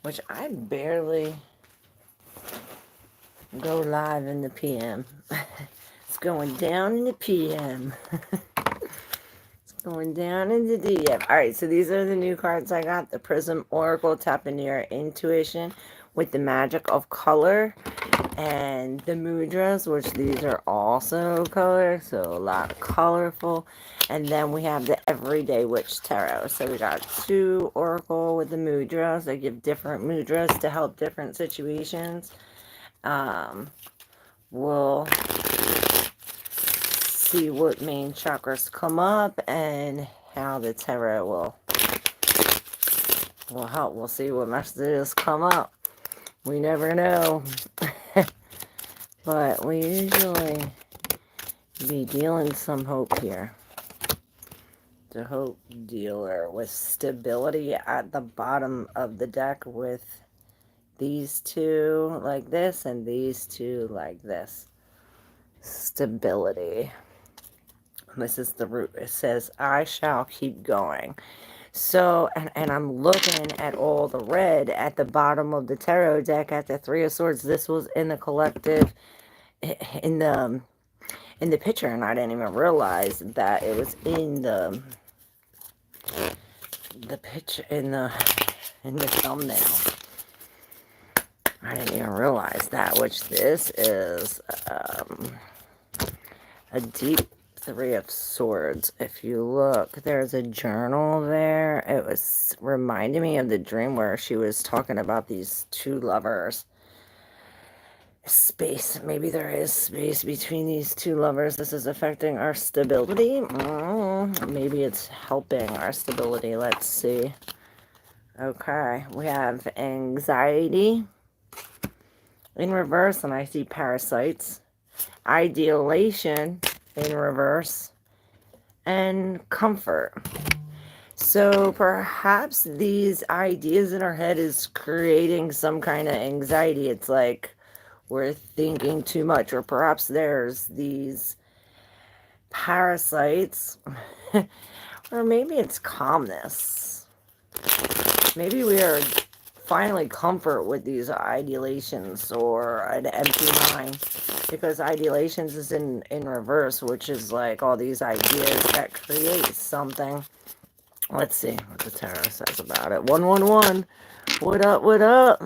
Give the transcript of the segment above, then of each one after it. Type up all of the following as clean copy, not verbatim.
which I barely go live in the PM. It's going down in the PM. It's going down in the DM. Alright, so these are the new cards I got. The Prism Oracle, tap into your intuition with the magic of color. And the mudras, which these are also color, so a lot colorful. And then we have the Everyday Witch Tarot. So we got 2 Oracle with the mudras. They give different mudras to help different situations. We'll see what main chakras come up and how the tarot will help. We'll see what messages come up. We never know. But we usually be dealing some hope here. The hope dealer with stability at the bottom of the deck with these 2 like this and these 2 like this. Stability. This is the root. It says, I shall keep going. So, and I'm looking at all the red at the bottom of the tarot deck at the 3 of Swords. This was in the collective, in the picture, and I didn't even realize that it was in the picture, in the thumbnail. I didn't even realize that, which this is a deep 3 of Swords. If you look, there's a journal there. It was reminding me of the dream where she was talking about these 2 lovers. Space. Maybe there is space between these 2 lovers. This is affecting our stability. Maybe it's helping our stability. Let's see. Okay. We have anxiety in reverse, and I see parasites. Ideation in reverse, and comfort. So perhaps these ideas in our head is creating some kind of anxiety. It's like we're thinking too much, or perhaps there's these parasites, or maybe it's calmness. Maybe we are finally comfort with these ideations or an empty mind, because ideations is in reverse, which is like all these ideas that create something. Let's see what the tarot says about it. 111. What up, what up?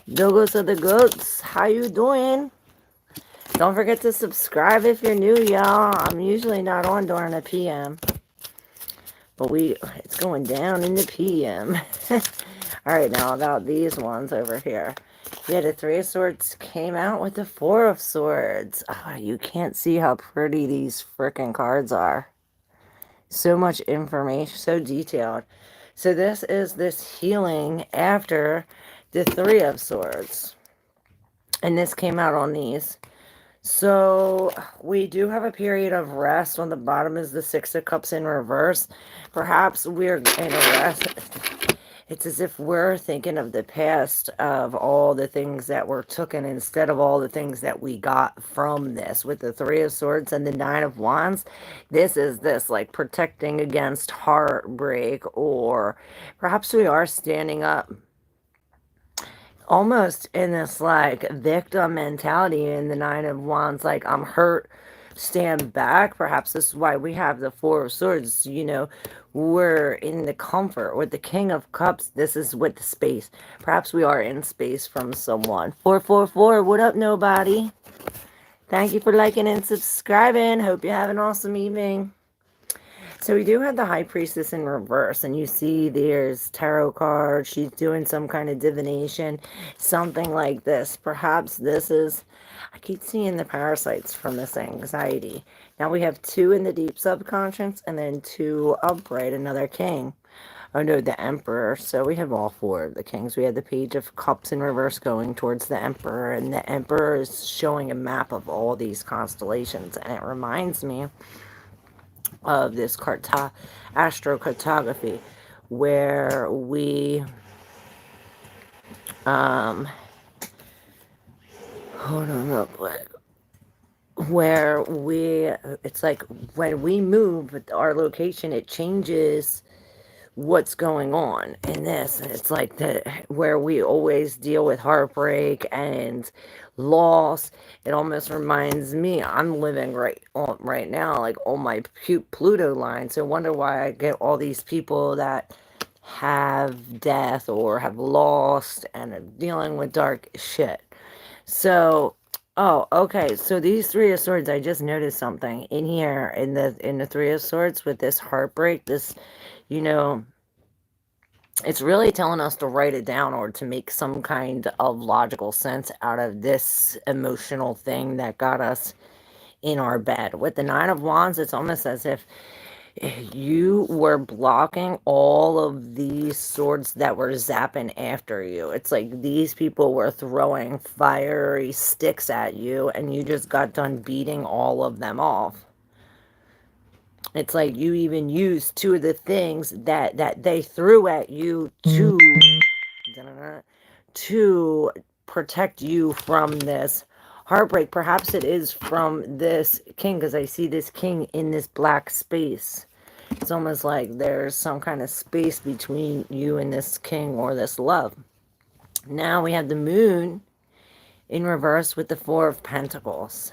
Dogos of the goats, how you doing? Don't forget to subscribe if you're new, y'all. I'm usually not on during the PM, but it's going down in the PM. Alright, now about these ones over here. Yeah, the 3 of Swords came out with the 4 of Swords. Oh, you can't see how pretty these freaking cards are. So much information, so detailed. So this is this healing after the 3 of Swords. And this came out on these. So we do have a period of rest. On the bottom is the 6 of Cups in reverse. Perhaps we're in a rest. It's as if we're thinking of the past, of all the things that were taken instead of all the things that we got from this. With the 3 of Swords and the 9 of Wands, this is like protecting against heartbreak, or perhaps we are standing up almost in this like victim mentality in the 9 of Wands, like I'm hurt, stand back. Perhaps this is why we have the 4 of Swords. You know, we're in the comfort. With the King of Cups, this is with the space. Perhaps we are in space from someone. 444, what up, nobody? Thank you for liking and subscribing. Hope you have an awesome evening. So we do have the High Priestess in reverse, and you see there's tarot cards. She's doing some kind of divination, something like this. Perhaps this is, I keep seeing the parasites from this anxiety. Now we have 2 in the deep subconscious, and then 2 upright, another king. Oh no, the Emperor. So we have all 4 of the kings. We have the Page of Cups in reverse going towards the Emperor, and the Emperor is showing a map of all these constellations, and it reminds me of this astrocartography, where we hold on real quick, where it's like when we move our location, it changes what's going on in this. It's like the where we always deal with heartbreak and loss. It almost reminds me I'm living right now like on my Pluto line. So I wonder why I get all these people that have death or have lost and are dealing with dark shit. So, oh, okay. So these Three of Swords, I just noticed something in here in the Three of Swords with this heartbreak. This, you know, it's really telling us to write it down or to make some kind of logical sense out of this emotional thing that got us in our bed. With the Nine of Wands, it's almost as if you were blocking all of these swords that were zapping after you. It's like these people were throwing fiery sticks at you and you just got done beating all of them off. It's like you even used two of the things that they threw at you to protect you from this heartbreak. Perhaps it is from this king, because I see this king in this black space. It's almost like there's some kind of space between you and this king or this love. Now we have the moon in reverse with the Four of Pentacles.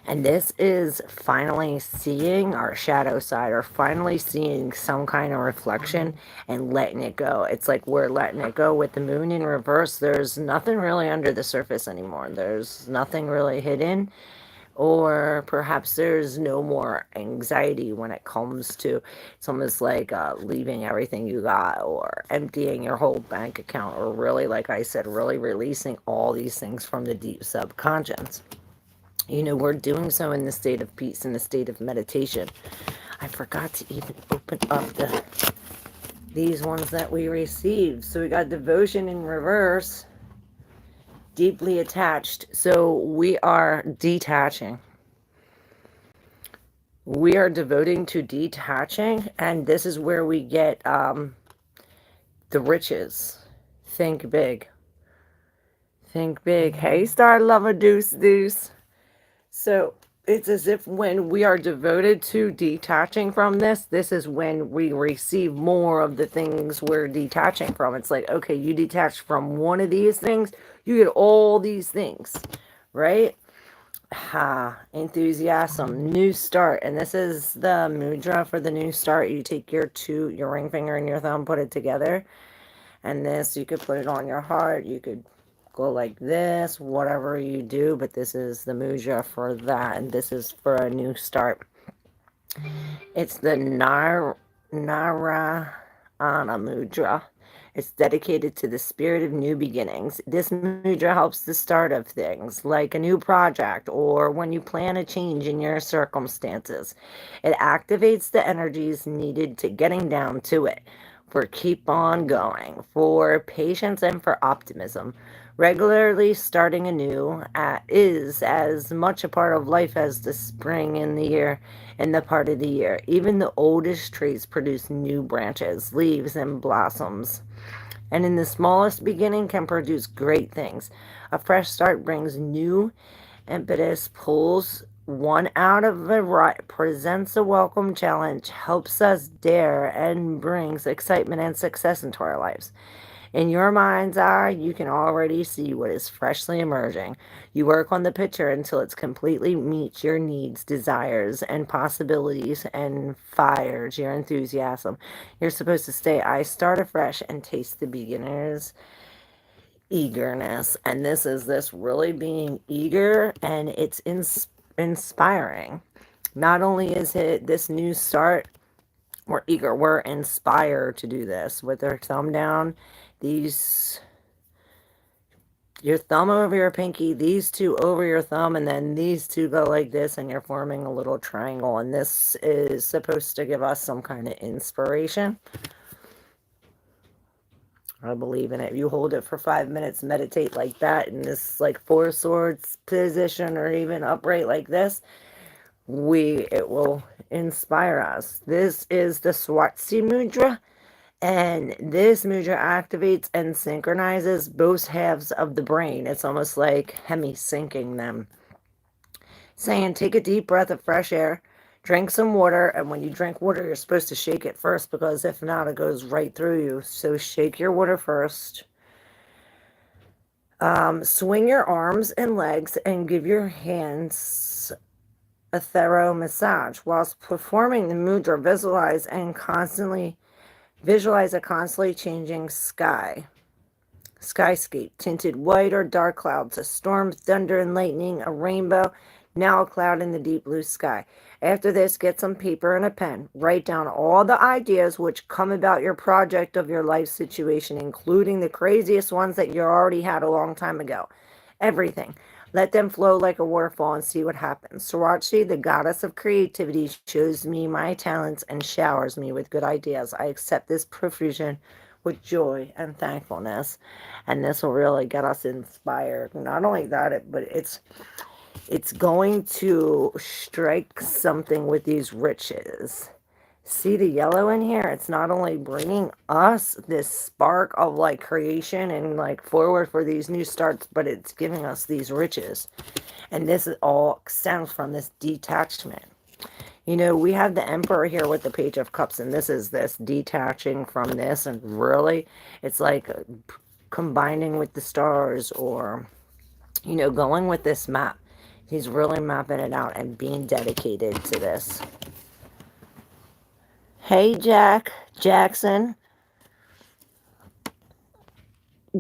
And this is finally seeing our shadow side, or finally seeing some kind of reflection and letting it go. It's like we're letting it go. With the moon in reverse, there's nothing really under the surface anymore. There's nothing really hidden. Or perhaps there's no more anxiety when it comes to, it's almost like leaving everything you got, or emptying your whole bank account, or really, like I said, really releasing all these things from the deep subconscious. You know, we're doing so in the state of peace, in the state of meditation. I forgot to even open up these ones that we received. So we got devotion in reverse, deeply attached. So we are detaching. We are devoting to detaching, and this is where we get the riches. Think big. Think big. Hey, Star Lover Deuce. So it's as if when we are devoted to detaching from this is when we receive more of the things we're detaching from. It's like, okay, you detach from one of these things, you get all these things, right? Enthusiasm, new start. And this is the mudra for the new start. You take your ring finger and your thumb, put it together. And this, you could put it on your heart. You could go like this, whatever you do, but this is the mudra for that, and this is for a new start. It's the Narayana mudra. It's dedicated to the spirit of new beginnings. This mudra helps the start of things, like a new project or when you plan a change in your circumstances. It activates the energies needed to getting down to it, for keep on going, for patience, and for optimism. Regularly starting anew is as much a part of life as the spring in the year and the part of the year. Even the oldest trees produce new branches, leaves, and blossoms. And in the smallest beginning can produce great things. A fresh start brings new impetus, pulls one out of the rut, presents a welcome challenge, helps us dare, and brings excitement and success into our lives. In your mind's eye, you can already see what is freshly emerging. You work on the picture until it's completely meets your needs, desires, and possibilities, and fires your enthusiasm. You're supposed to stay, I start afresh and taste the beginner's eagerness. And this is this really being eager, and it's inspiring. Not only is it this new start, we're eager, we're inspired to do this. With our thumb down, your thumb over your pinky, these two over your thumb, and then these two go like this, and you're forming a little triangle. And this is supposed to give us some kind of inspiration. I believe in it. You hold it for 5 minutes, meditate like that, in this like Four Swords position, or even upright like this. It will inspire us. This is the Swatsi Mudra. And this mudra activates and synchronizes both halves of the brain. It's almost like hemi-syncing them. Saying, take a deep breath of fresh air. Drink some water, and when you drink water, you're supposed to shake it first, because if not, it goes right through you. So shake your water first. Swing your arms and legs and give your hands a thorough massage. Whilst performing the mudra, visualize a constantly changing skyscape, tinted white or dark clouds, a storm, thunder and lightning, a rainbow, now a cloud in the deep blue sky. After this, get some paper and a pen. Write down all the ideas which come about your project of your life situation, including the craziest ones that you already had a long time ago. Everything. Let them flow like a waterfall and see what happens. Swarovski, the goddess of creativity, shows me my talents and showers me with good ideas. I accept this profusion with joy and thankfulness, and this will really get us inspired. Not only that, but it's going to strike something with these riches. See the yellow in here? It's not only bringing us this spark of like creation and like forward for these new starts, but it's giving us these riches. And this all stems from this detachment. You know, we have the Emperor here with the Page of Cups, and this is this detaching from this, and really, it's like combining with the stars, or, you know, going with this map. He's really mapping it out and being dedicated to this. Hey, Jackson.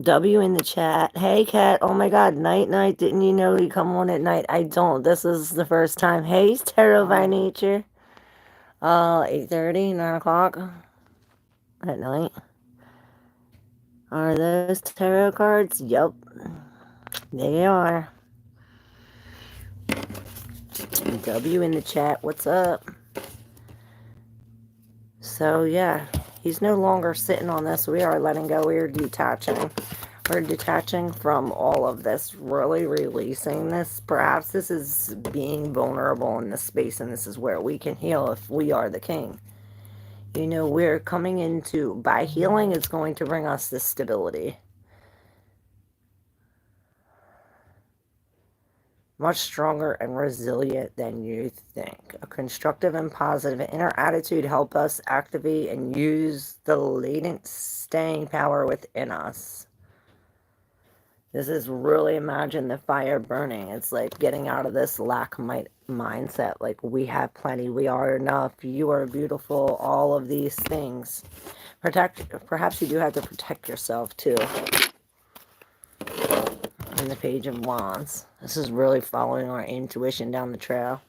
W in the chat. Hey, Kat. Oh my God, night. Didn't you know you come on at night? I don't. This is the first time. Hey, Tarot by Nature. 8:30, 9 o'clock at night. Are those tarot cards? Yup. They are. W in the chat. What's up? So, yeah. He's no longer sitting on this. We are letting go. We are detaching. We're detaching from all of this. Really releasing this. Perhaps this is being vulnerable in this space. And this is where we can heal if we are the king. You know, we're coming into, by healing, it's going to bring us this stability. Much stronger and resilient than you think. A constructive and positive inner attitude help us activate and use the latent staying power within us. This is really, imagine the fire burning. It's like getting out of this lack mindset. Like, we have plenty, we are enough, you are beautiful, all of these things. Perhaps you do have to protect yourself too. And the Page of Wands. This is really following our intuition down the trail.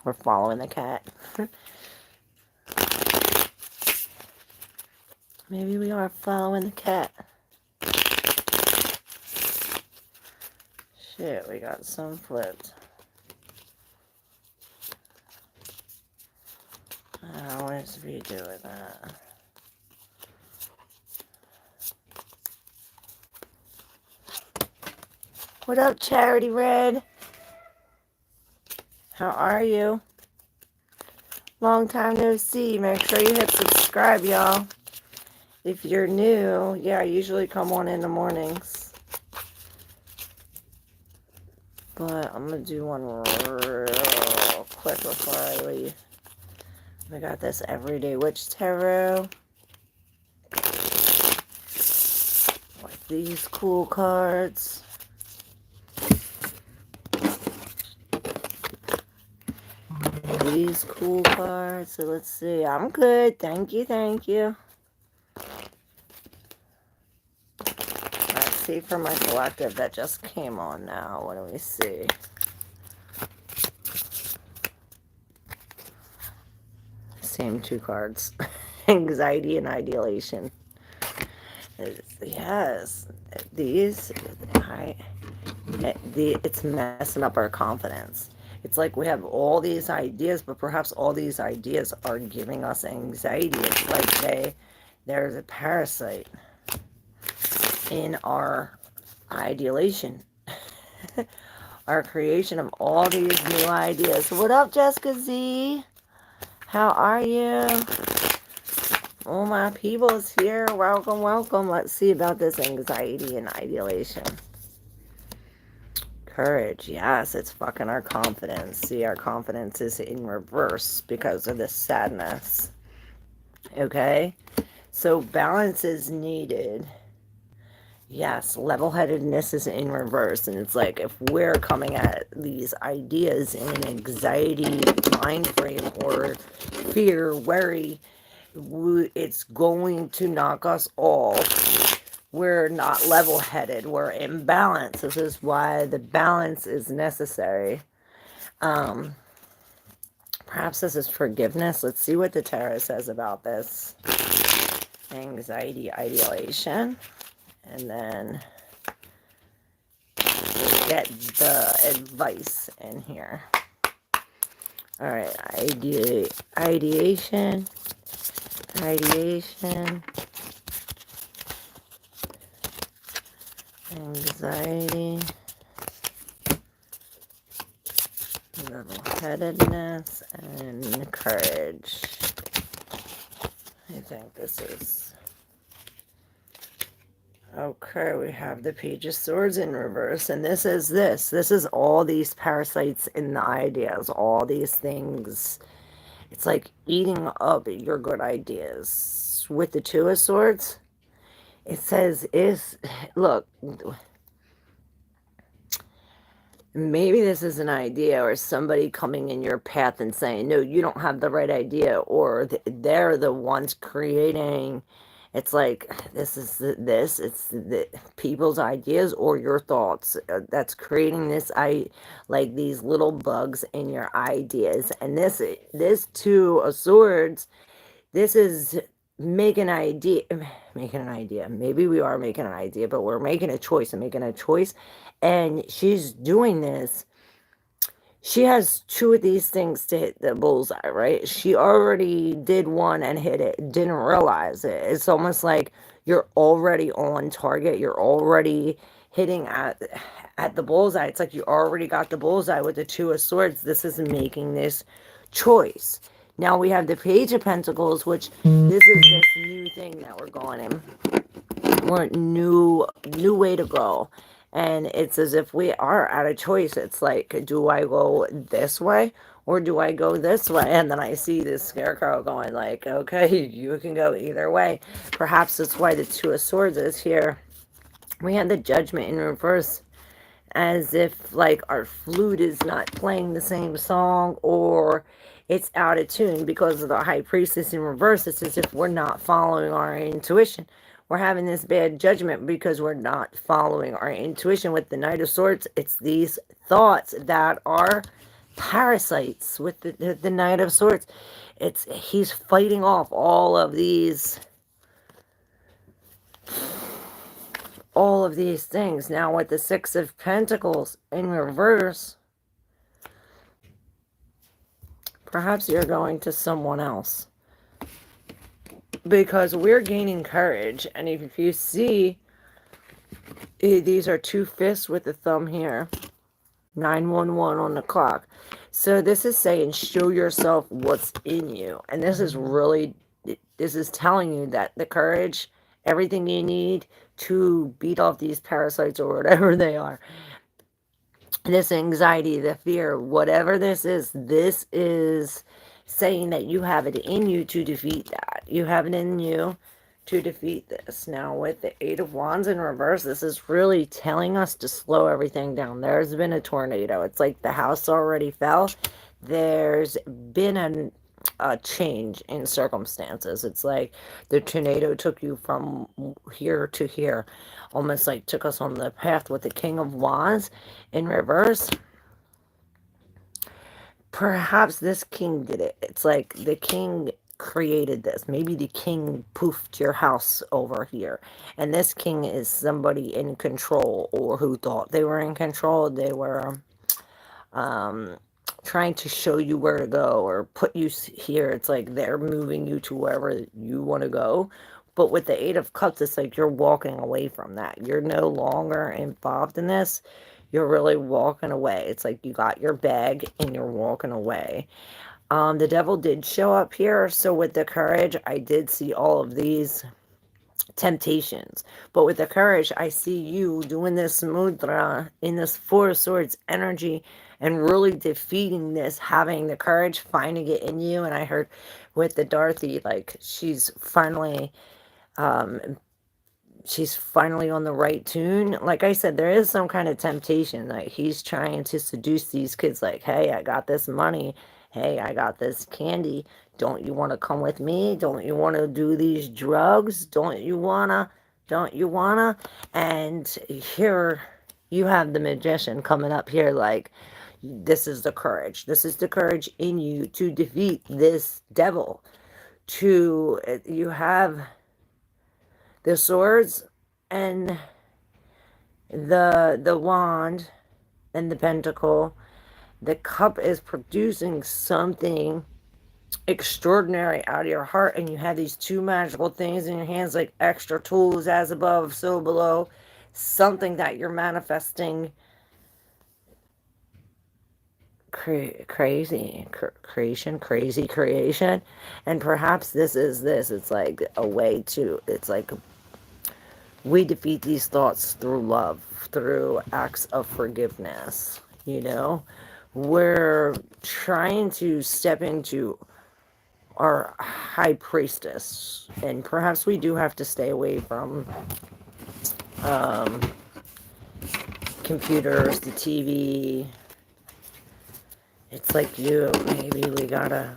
We're following the cat. Maybe we are following the cat. Shit, we got some flipped. What is we do with that? What up, Charity Red? How are you? Long time no see. Make sure you hit subscribe, y'all. If you're new, yeah, I usually come on in the mornings. But I'm going to do one real quick before I leave. We got this Everyday Witch Tarot. With these cool cards. These cool cards. So let's see. I'm good. Thank you. Let's see for my collective that just came on now. What do we see? Same two cards. Anxiety and ideation. Yes. It's messing up our confidence. It's like we have all these ideas, but perhaps all these ideas are giving us anxiety. It's like there's a parasite in our ideation. Our creation of all these new ideas. What up, Jessica Z? How are you? All my people's here. Welcome. Let's see about this anxiety and ideation. Courage, yes, it's fucking our confidence. See, our confidence is in reverse because of the sadness. Okay? So balance is needed. Yes, level-headedness is in reverse. And it's like if we're coming at these ideas in an anxiety mind frame or fear, worry, it's going to knock us off. We're not level-headed. We're in balance. This is why the balance is necessary. Perhaps this is forgiveness. Let's see what the tarot says about this. Anxiety, ideation. And then get the advice in here. All right, ideation, anxiety, level-headedness, and courage. I think this is... Okay, we have the Page of Swords in reverse, and this is this. This is all these parasites in the ideas, all these things. It's like eating up your good ideas. With the Two of Swords, it says, look, maybe this is an idea or somebody coming in your path and saying, no, you don't have the right idea, or they're the ones creating. It's like, it's the people's ideas or your thoughts that's creating this, like these little bugs in your ideas. And this Two of Swords, this is making an idea. Maybe we are making an idea, but we're making a choice and she's doing this. She has two of these things to hit the bullseye, right? She already did one and hit it, didn't realize it. It's almost like you're already on target. You're already hitting at the bullseye. It's like you already got the bullseye with the Two of Swords. This is making this choice. Now we have the Page of Pentacles, which this is this new thing that we're going in. We're new way to go. And it's as if we are at a choice. It's like, do I go this way or do I go this way? And then I see this scarecrow going like, okay, you can go either way. Perhaps that's why the Two of Swords is here. We had the Judgment in reverse, as if like our flute is not playing the same song or it's out of tune because of the High Priestess in reverse. It's as if we're not following our intuition. We're having this bad judgment because we're not following our intuition. With the Knight of Swords, it's these thoughts that are parasites. With the Knight of Swords, he's fighting off all of these things. Now with the Six of Pentacles in reverse, perhaps you're going to someone else. Because we're gaining courage. And if you see, these are two fists with the thumb here. 911 on the clock. So this is saying, show yourself what's in you. And this is telling you that the courage, everything you need to beat off these parasites or whatever they are. This anxiety, the fear, whatever this is saying that you have it in you to defeat that. You have it in you to defeat this. Now with the Eight of Wands in reverse, this is really telling us to slow everything down. There's been a tornado. It's like the house already fell. There's been a change in circumstances. It's like the tornado took you from here to here. Almost like took us on the path with the King of Wands in reverse. Perhaps this king did it. It's like the king created this. Maybe the king poofed your house over here. And this king is somebody in control or who thought they were in control. They were trying to show you where to go or put you here. It's like they're moving you to wherever you want to go. But with the Eight of Cups, it's like you're walking away from that. You're no longer involved in this. You're really walking away. It's like you got your bag and you're walking away. The devil did show up here. So with the courage, I did see all of these temptations. But with the courage, I see you doing this mudra in this Four of Swords energy and really defeating this, having the courage, finding it in you. And I heard with the Dorothy, like she's finally um, on the right tune. Like I said, there is some kind of temptation. Like he's trying to seduce these kids like, hey, I got this money. Hey, I got this candy. Don't you want to come with me? Don't you want to do these drugs? Don't you wanna? Don't you wanna? And here you have the magician coming up here like, this is the courage. This is the courage in you to defeat this devil. You have the swords and the wand and the pentacle. The cup is producing something extraordinary out of your heart, and you have these two magical things in your hands, like extra tools, as above, so below. Something that you're manifesting. Crazy creation. And perhaps this. It's like a way to, it's like we defeat these thoughts through love, through acts of forgiveness. We're trying to step into our high priestess, and perhaps we do have to stay away from computers, the TV. It's like maybe we got a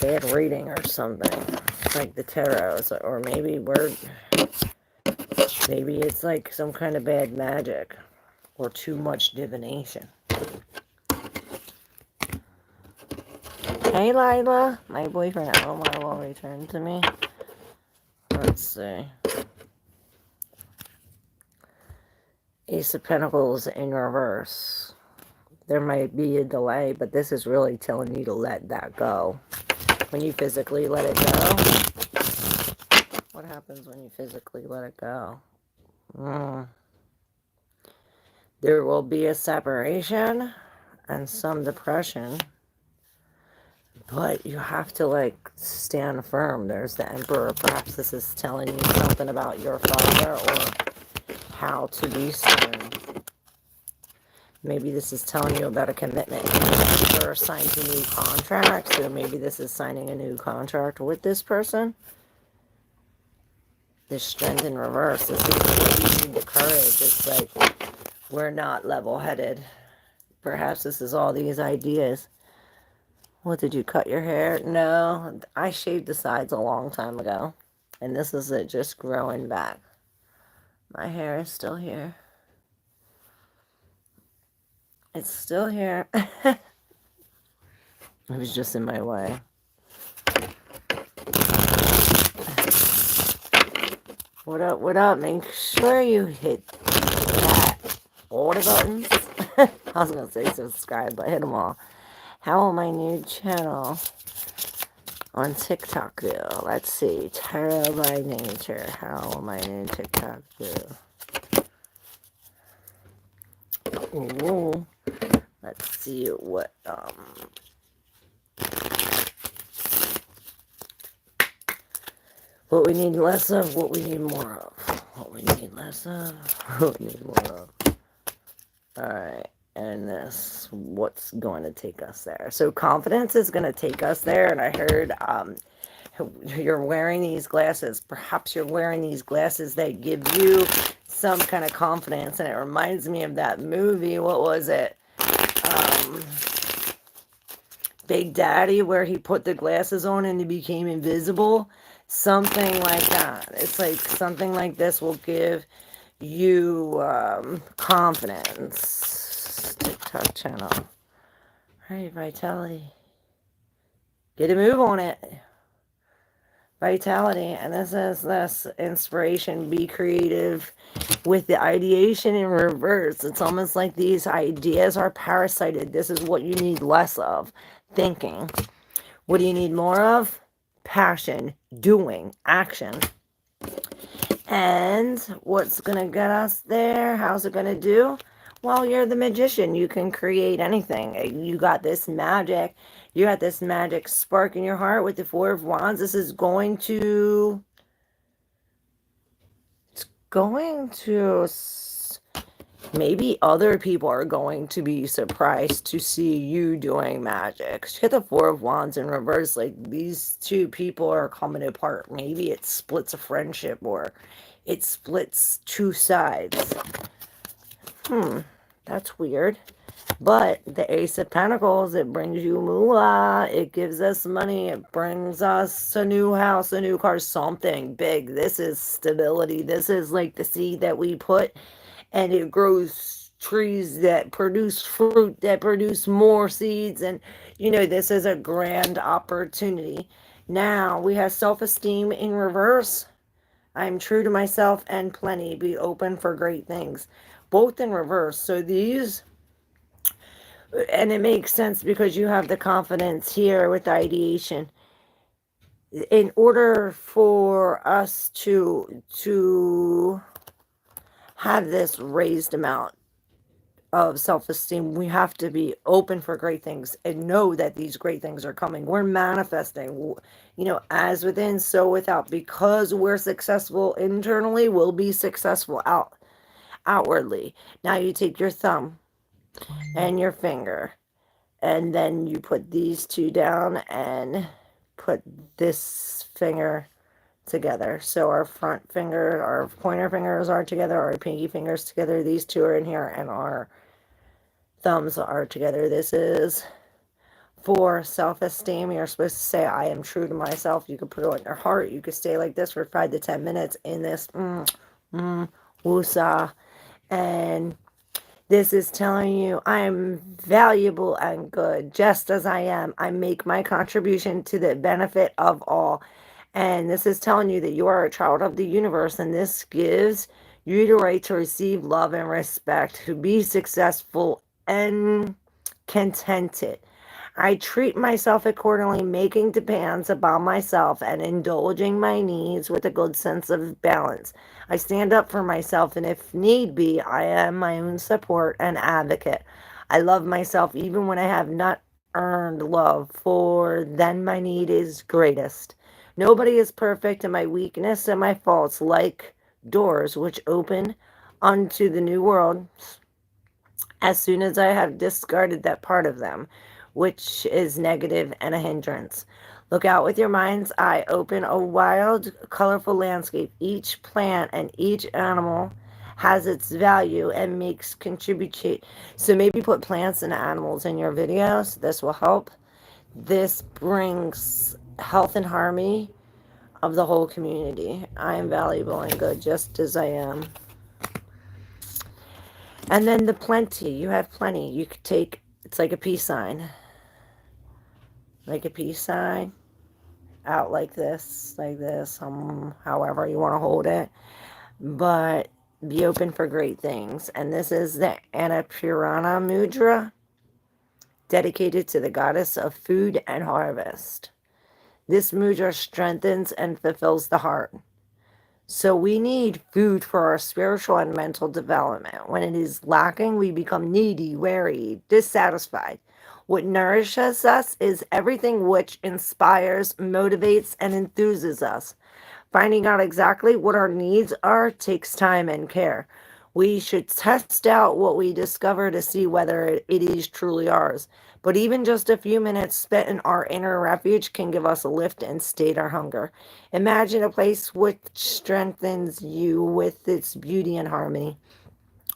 bad reading or something, like the tarot, or maybe it's like some kind of bad magic or too much divination. Hey Lila, my boyfriend Omar will return to me. Let's see. Ace of Pentacles in reverse. There might be a delay, but this is really telling you to let that go. When you physically let it go. What happens when you physically let it go? There will be a separation and some depression. But you have to, stand firm. There's the Emperor. Perhaps this is telling you something about your father or how to be stern. Maybe this is telling you about a commitment. Or signed to new contracts. Or maybe this is signing a new contract with this person. This Strength in reverse. This is where you need the courage. It's like, we're not level-headed. Perhaps this is all these ideas. What, did you cut your hair? No, I shaved the sides a long time ago. And this is it just growing back. My hair is still here. It's still here. It was just in my way. What up, what up? Make sure you hit that. All the buttons. I was going to say subscribe, but hit them all. How will my new channel on TikTok do? Let's see. Tarot by Nature. How will my new TikTok do? Ooh. Let's see what we need less of, what we need more of. What we need less of, what we need more of. Alright. And this, what's going to take us there? So confidence is going to take us there. And I heard you're wearing these glasses. Perhaps you're wearing these glasses that give you some kind of confidence. And it reminds me of that movie. What was it? Big Daddy, where he put the glasses on and he became invisible. Something like that. It's like something like this will give you confidence. TikTok channel. Alright, Vitality. Get a move on it. Vitality. And this is this inspiration. Be creative with the ideation in reverse. It's almost like these ideas are parasited. This is what you need less of. Thinking. What do you need more of? Passion. Doing. Action. And what's going to get us there? How's it going to do? Well, you're the magician. You can create anything. You got this magic. You got this magic spark in your heart with the Four of Wands. This is going to maybe other people are going to be surprised to see you doing magic. You get the Four of Wands in reverse. Like, these two people are coming apart. Maybe it splits a friendship, or it splits two sides. That's weird. But the Ace of Pentacles, it brings you moolah. It gives us money. It brings us a new house, a new car, something big. This is stability. This is like the seed that we put, and it grows trees that produce fruit, that produce more seeds. And, this is a grand opportunity. Now, we have self-esteem in reverse. I'm true to myself and plenty. Be open for great things. Both in reverse. So these... And it makes sense because you have the confidence here with the ideation. In order for us to have this raised amount of self-esteem, we have to be open for great things and know that these great things are coming. We're manifesting, as within, so without. Because we're successful internally, we'll be successful outwardly. Now you take your thumb and your finger, and then you put these two down and put this finger together. So our front finger, our pointer fingers are together, our pinky fingers together, these two are in here, and our thumbs are together. This is for self-esteem. You're supposed to say, I am true to myself. You can put it on your heart. You could stay like this for 5 to 10 minutes in this woosah. And this is telling you, I am valuable and good, just as I am. I make my contribution to the benefit of all. And this is telling you that you are a child of the universe, and this gives you the right to receive love and respect, to be successful and contented. I treat myself accordingly, making demands upon myself and indulging my needs with a good sense of balance. I stand up for myself, and if need be, I am my own support and advocate. I love myself even when I have not earned love, for then my need is greatest. Nobody is perfect, and my weakness and my faults, like doors which open unto the new world, as soon as I have discarded that part of them, which is negative and a hindrance. Look out with your mind's eye. Open a wild, colorful landscape. Each plant and each animal has its value and makes contribute. So maybe put plants and animals in your videos. This will help. This brings health and harmony of the whole community. I am valuable and good just as I am. And then the plenty. You have plenty. You could take, it's like a peace sign. Like a peace sign out like this, however you want to hold it. But be open for great things. And this is the Annapurna Mudra, dedicated to the goddess of food and harvest. This mudra strengthens and fulfills the heart. So we need food for our spiritual and mental development. When it is lacking, we become needy, weary, dissatisfied. What nourishes us is everything which inspires, motivates, and enthuses us. Finding out exactly what our needs are takes time and care. We should test out what we discover to see whether it is truly ours. But even just a few minutes spent in our inner refuge can give us a lift and sate our hunger. Imagine a place which strengthens you with its beauty and harmony.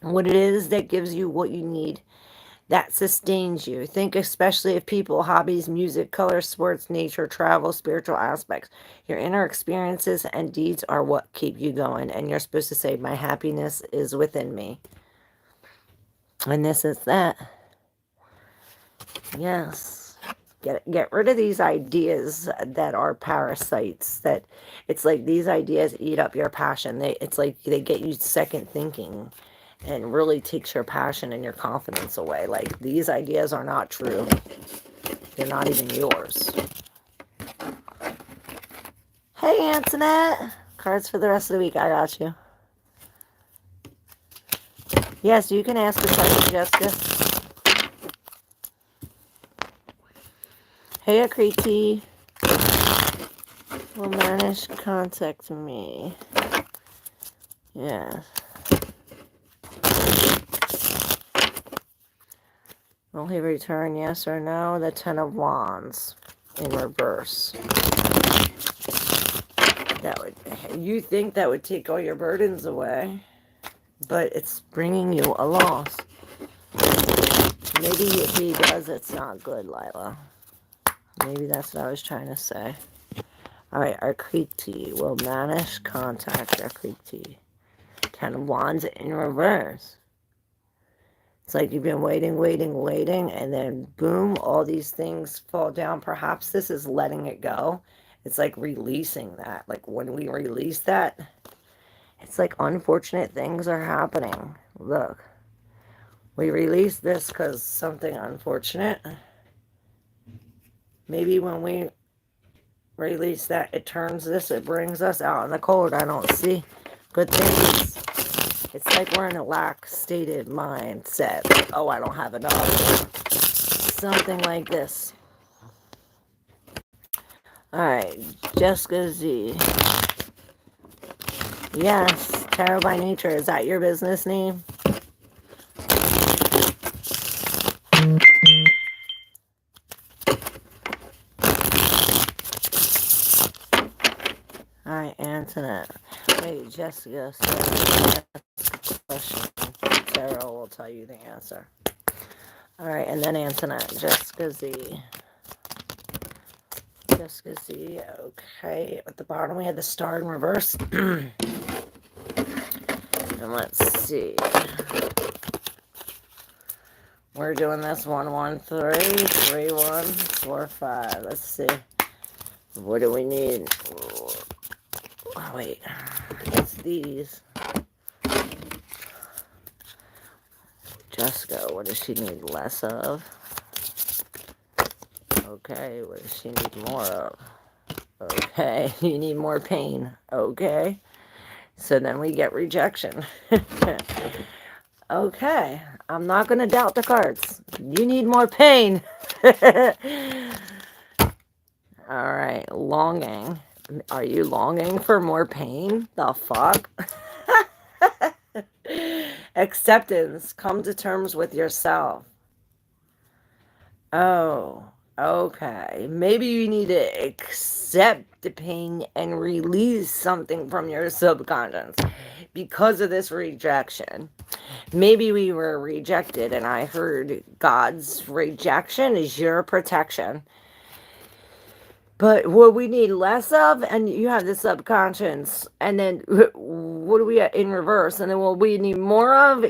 What it is that gives you what you need, that sustains you. Think especially of people, hobbies, music, color, sports, nature, travel, spiritual aspects. Your inner experiences and deeds are what keep you going. And you're supposed to say, my happiness is within me. And this is that. Yes. Get rid of these ideas that are parasites. That it's like these ideas eat up your passion. It's like they get you second thinking. And really takes your passion and your confidence away. Like, these ideas are not true. They're not even yours. Hey, Antoinette. Cards for the rest of the week. I got you. Yes, you can ask a question, Jessica. Hey, Akriti. Will manage contact me. Yes. Will he return, yes or no? The Ten of Wands in reverse. That would, you think that would take all your burdens away, but it's bringing you a loss. Maybe if he does, it's not good, Lila. Maybe that's what I was trying to say. Alright, Akriti will banish contact Akriti. Ten of Wands in reverse. It's like you've been waiting, and then boom, all these things fall down. Perhaps this is letting it go. It's like releasing that. Like when we release that, it's like unfortunate things are happening. Look, we release this because something unfortunate. Maybe when we release that, it turns this, it brings us out in the cold. I don't see good things. It's like we're in a lack stated mindset. Like, oh, I don't have enough. Something like this. Alright, Jessica Z. Yes, Tarot by Nature. Is that your business name? Alright, Antoinette. Wait, Jessica said question. Tarot will tell you the answer. Alright, and then Antoinette. Jessica Z. Jessica Z. Okay, at the bottom we had the star in reverse. And let's see. We're doing this 1, 1, 3, 3, 1, 4, 5. Let's see. What do we need? Oh, wait. It's these. Jessica, what does she need less of? Okay, what does she need more of? Okay, you need more pain. Okay. So then we get rejection. Okay, I'm not going to doubt the cards. You need more pain. All right, longing. Are you longing for more pain? The fuck? Acceptance. Come to terms with yourself. Oh, okay. Maybe you need to accept the pain and release something from your subconscious because of this rejection. Maybe we were rejected, and I heard God's rejection is your protection. But what we need less of, and you have the subconscious, and then what do we have in reverse? And then what we need more of,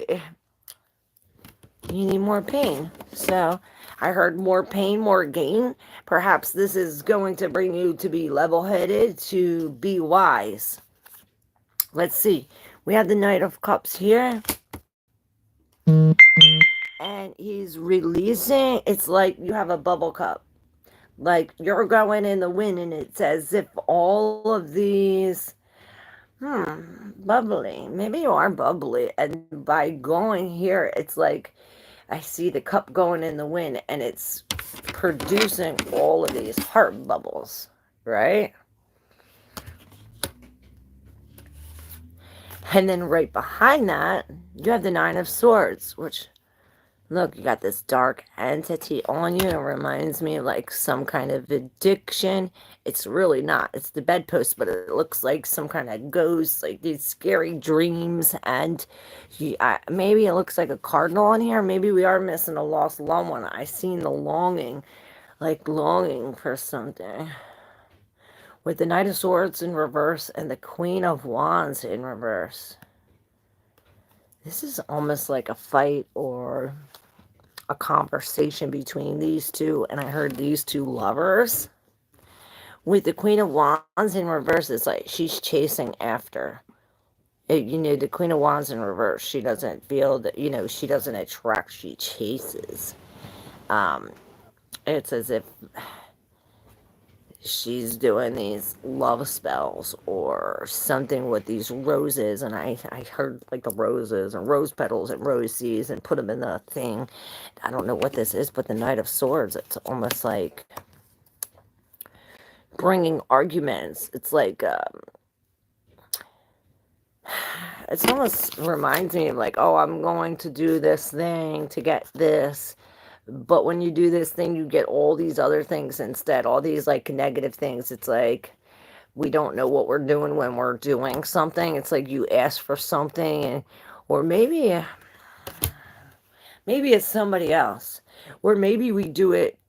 you need more pain. So I heard more pain, more gain. Perhaps this is going to bring you to be level-headed, to be wise. Let's see. We have the Knight of Cups here. And he's releasing. It's like you have a bubble cup. Like you're going in the wind, and it's as if all of these, bubbly. Maybe you are bubbly. And by going here, it's like I see the cup going in the wind, and it's producing all of these heart bubbles, right? And then right behind that, you have the Nine of Swords, which, look, you got this dark entity on you. It reminds me of like some kind of addiction. It's really not. It's the bedpost, but it looks like some kind of ghost, like these scary dreams. And maybe it looks like a cardinal in here. Maybe we are missing a lost loved one. I seen the longing, like longing for something. With the Knight of Swords in reverse and the Queen of Wands in reverse. This is almost like a fight or a conversation between these two, and I heard these two lovers. With the Queen of Wands in reverse, it's like she's chasing after. The Queen of Wands in reverse, she doesn't feel that, she doesn't attract, she chases. It's as if she's doing these love spells or something with these roses, and I heard like the roses and rose petals and rose seeds and put them in the thing. I don't know what this is, but the Knight of Swords, it's almost like bringing arguments. It's like it almost reminds me of like, oh, I'm going to do this thing to get this. But when you do this thing, you get all these other things instead, all these like negative things. It's like we don't know what we're doing when we're doing something. It's like you ask for something, and or maybe it's somebody else, or maybe we do it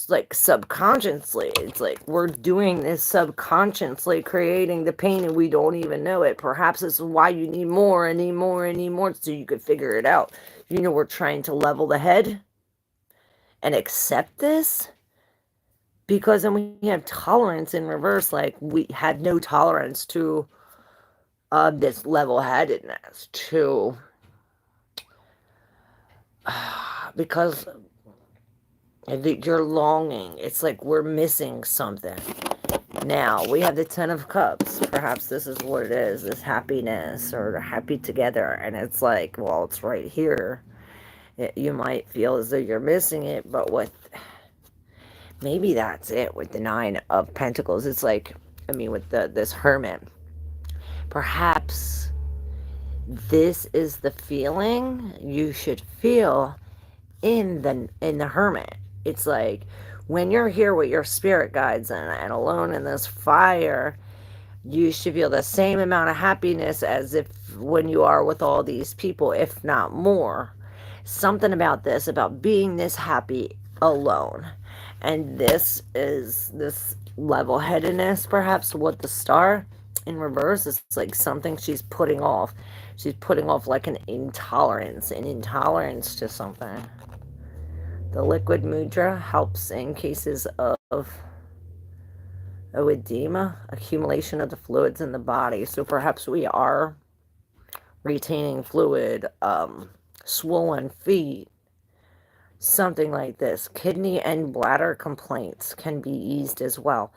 like subconsciously. It's like we're doing this subconsciously, creating the pain, and we don't even know it. Perhaps this is why you need more and need more and need more, so you could figure it out. We're trying to level the head and accept this, because then we have tolerance in reverse. Like we had no tolerance to this level-headedness, to because you're longing. It's like we're missing something. Now we have the Ten of Cups. Perhaps this is what it is, this happiness or happy together, and it's like, well, it's right here. You might feel as though you're missing it, but maybe that's it with the Nine of Pentacles. It's like, with this Hermit, perhaps this is the feeling you should feel in the Hermit. It's like when you're here with your spirit guides and alone in this fire, you should feel the same amount of happiness as if when you are with all these people, if not more. Something about this, about being this happy alone. And this is this level-headedness, perhaps, with the Star in reverse. It's like something she's putting off. She's putting off like an intolerance to something. The liquid mudra helps in cases of edema, accumulation of the fluids in the body. So perhaps we are retaining fluid, swollen feet, something like this. Kidney and bladder complaints can be eased as well.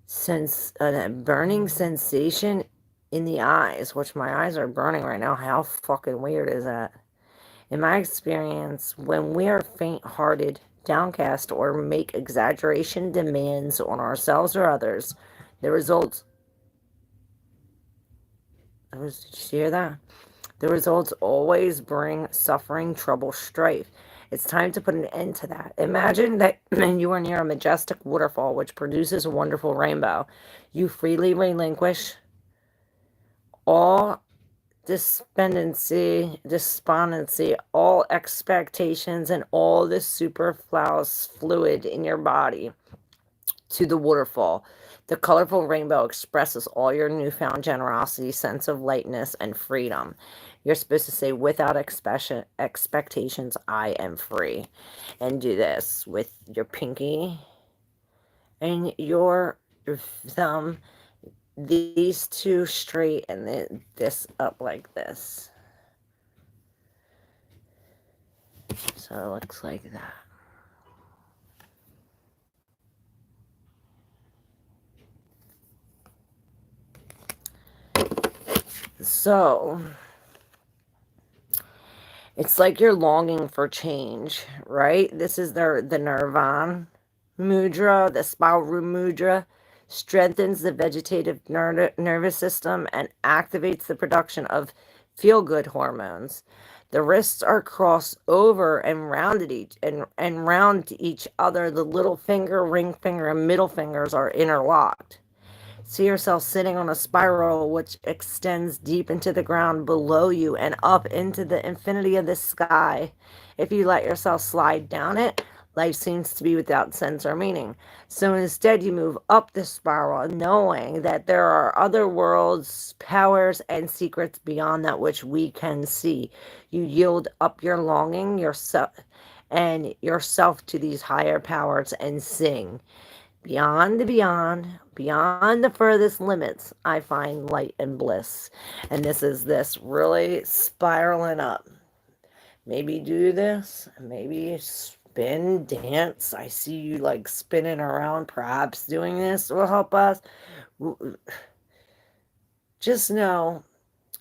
Since a burning sensation in the eyes, which my eyes are burning right now. How fucking weird is that? In my experience, when we are faint-hearted, downcast, or make exaggeration demands on ourselves or others, the results... Did you hear that? The results always bring suffering, trouble, strife. It's time to put an end to that. Imagine that you are near a majestic waterfall which produces a wonderful rainbow. You freely relinquish all despondency, all expectations, and all the superfluous fluid in your body to the waterfall. The colorful rainbow expresses all your newfound generosity, sense of lightness, and freedom. You're supposed to say, without expectations, I am free. And do this with your pinky and your thumb. These two straight, and then this up like this. So it looks like that. So it's like you're longing for change, right? This is the Nirvana mudra, the spiral mudra. Strengthens the vegetative nervous system and activates the production of feel-good hormones. The wrists are crossed over and rounded round each other. The little finger, ring finger, and middle fingers are interlocked. See yourself sitting on a spiral which extends deep into the ground below you and up into the infinity of the sky. If you let yourself slide down it, life seems to be without sense or meaning. So instead, you move up the spiral, knowing that there are other worlds, powers, and secrets beyond that which we can see. You yield up your longing, yourself to these higher powers and sing. Beyond the furthest limits, I find light and bliss. And this is this really spiraling up. Maybe do this, maybe spin, dance. I see you like spinning around. Perhaps doing this will help us. Just know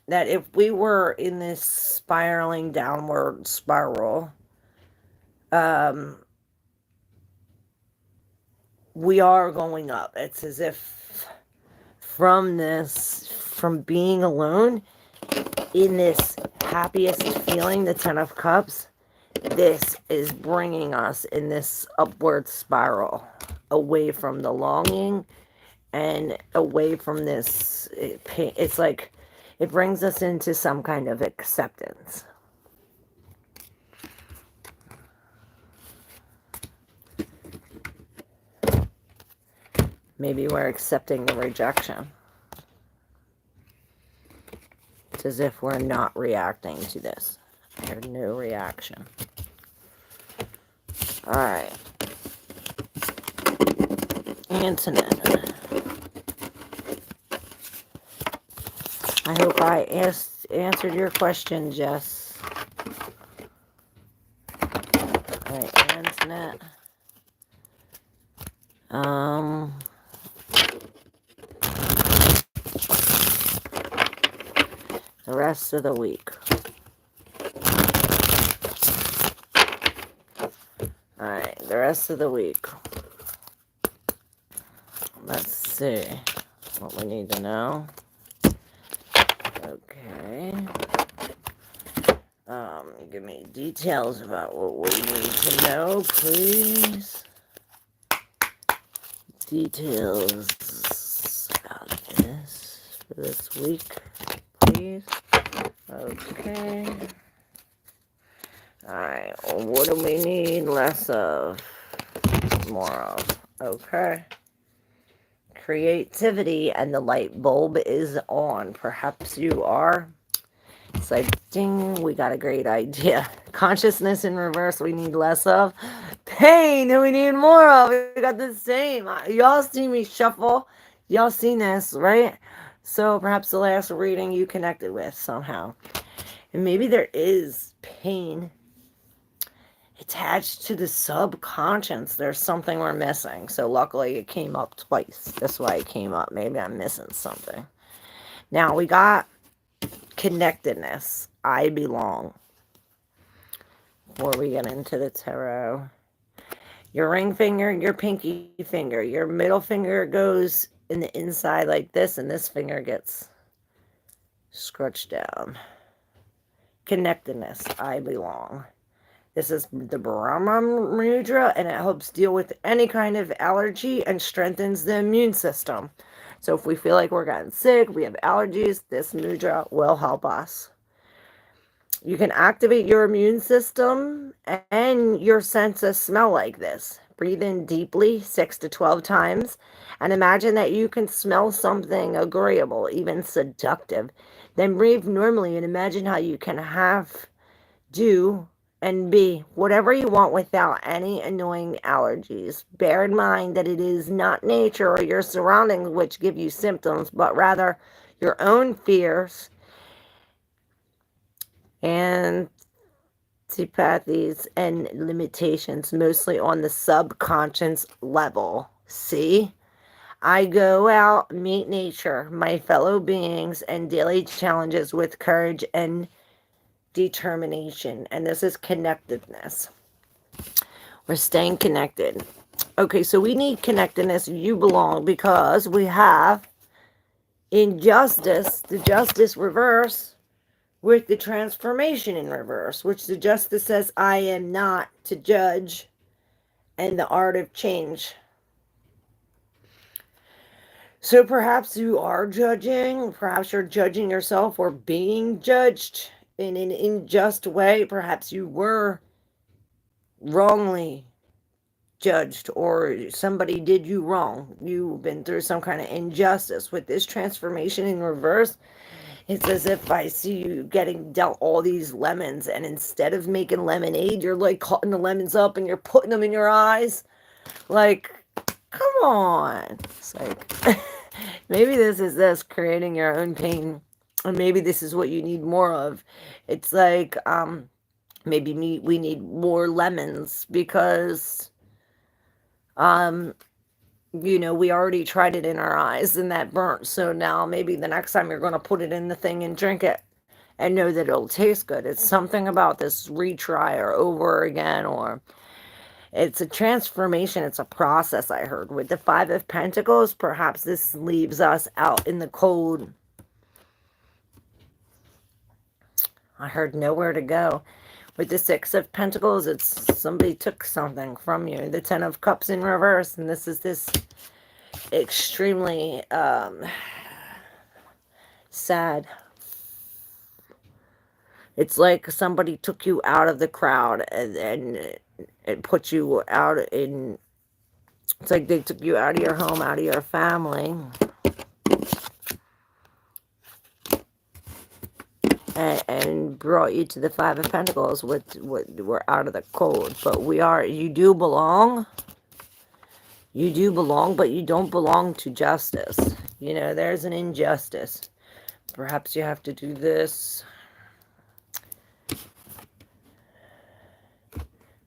that if we were in this spiraling downward spiral, we are going up. It's as if from being alone in this happiest feeling, the 10 of Cups, this is bringing us in this upward spiral away from the longing and away from this pain. It's like it brings us into some kind of acceptance. Maybe we're accepting the rejection. It's as if we're not reacting to this. There's no reaction. Alright. Antoinette. I hope I answered your question, Jess. Alright, Antoinette. The rest of the week. Alright, the rest of the week. Let's see what we need to know. Okay. Give me details about what we need to know, please. Details about this for this week, please. Okay. Alright, well, what do we need less of? More of. Okay. Creativity, and the light bulb is on. Perhaps you are. It's like, ding, we got a great idea. Consciousness in reverse, we need less of. Pain, we need more of. We got the same. Y'all see me shuffle. Y'all seen this, right? So perhaps the last reading you connected with somehow. And maybe there is pain attached to the subconscious. There's something we're missing. So luckily it came up twice. That's why it came up. Maybe I'm missing something. Now we got connectedness. I belong. Before we get into the tarot. Your ring finger, your pinky finger. Your middle finger goes in the inside like this, and this finger gets scrutched down. Connectedness. I belong. This is the Brahma Mudra, and it helps deal with any kind of allergy and strengthens the immune system. So if we feel like we're getting sick, we have allergies, this mudra will help us. You can activate your immune system and your sense of smell like this. Breathe in deeply 6 to 12 times and imagine that you can smell something agreeable, even seductive. Then breathe normally and imagine how you can have, do, and be whatever you want without any annoying allergies. Bear in mind that it is not nature or your surroundings which give you symptoms, but rather your own fears and antipathies and limitations, mostly on the subconscious level. See? I go out, meet nature, my fellow beings, and daily challenges with courage and determination. And this is connectedness. We're staying connected. Okay, so we need connectedness. You belong, because we have injustice, the justice reverse, with the transformation in reverse, which the justice says, I am not to judge, and the art of change. So perhaps you are judging, perhaps you're judging yourself or being judged in an unjust way. Perhaps you were wrongly judged or somebody did you wrong. You've been through some kind of injustice. With this transformation in reverse, it's as if I see you getting dealt all these lemons, and instead of making lemonade, you're like cutting the lemons up and you're putting them in your eyes. Like, come on. It's like, maybe this is this, creating your own pain. And maybe this is what you need more of. It's like, Maybe we need more lemons because, we already tried it in our eyes and that burnt. So now maybe the next time you're going to put it in the thing and drink it and know that it'll taste good. It's something about this retry or over again, or it's a transformation. It's a process, I heard. With the Five of Pentacles, perhaps this leaves us out in the cold. I heard nowhere to go. With the Six of Pentacles, it's somebody took something from you. The Ten of Cups in reverse, and this is this extremely sad. It's like somebody took you out of the crowd and put you out in... It's like they took you out of your home, out of your family, and brought you to the Five of Pentacles. We're out of the cold, but you do belong. You do belong, but you don't belong to justice. There's an injustice. Perhaps you have to do this.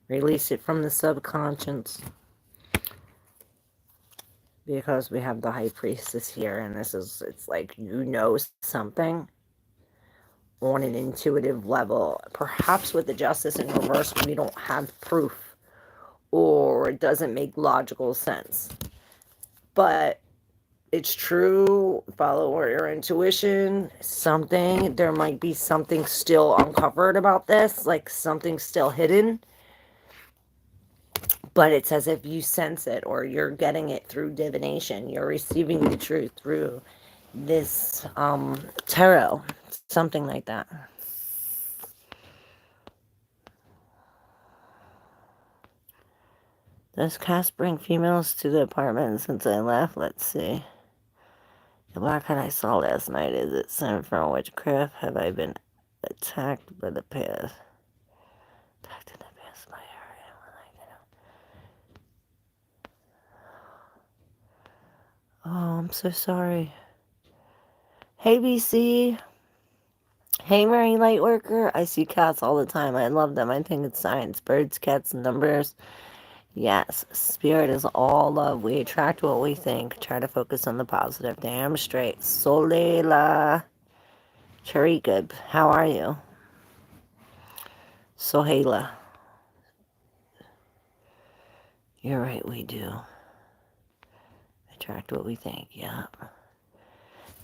Release it from the subconscious. Because we have the High Priestess here, and it's like something on an intuitive level. Perhaps with the Justice in reverse, we don't have proof, or it doesn't make logical sense. But it's true. Follow your intuition. There might be something still uncovered about this, like something still hidden. But it's as if you sense it, or you're getting it through divination. You're receiving the truth through this tarot. Something like that. Does cast bring females to the apartment since I left? Let's see. The black I saw last night, is it sent from witchcraft? Have I been attacked by the past? Attacked in the past by her. Oh, I'm so sorry. Hey, BC. Hey, Mary Lightworker. I see cats all the time. I love them. I think it's science. Birds, cats, numbers. Yes, spirit is all love. We attract what we think. Try to focus on the positive. Damn straight. Solela Charikab. How are you? Sohela. You're right, we do. Attract what we think. Yep.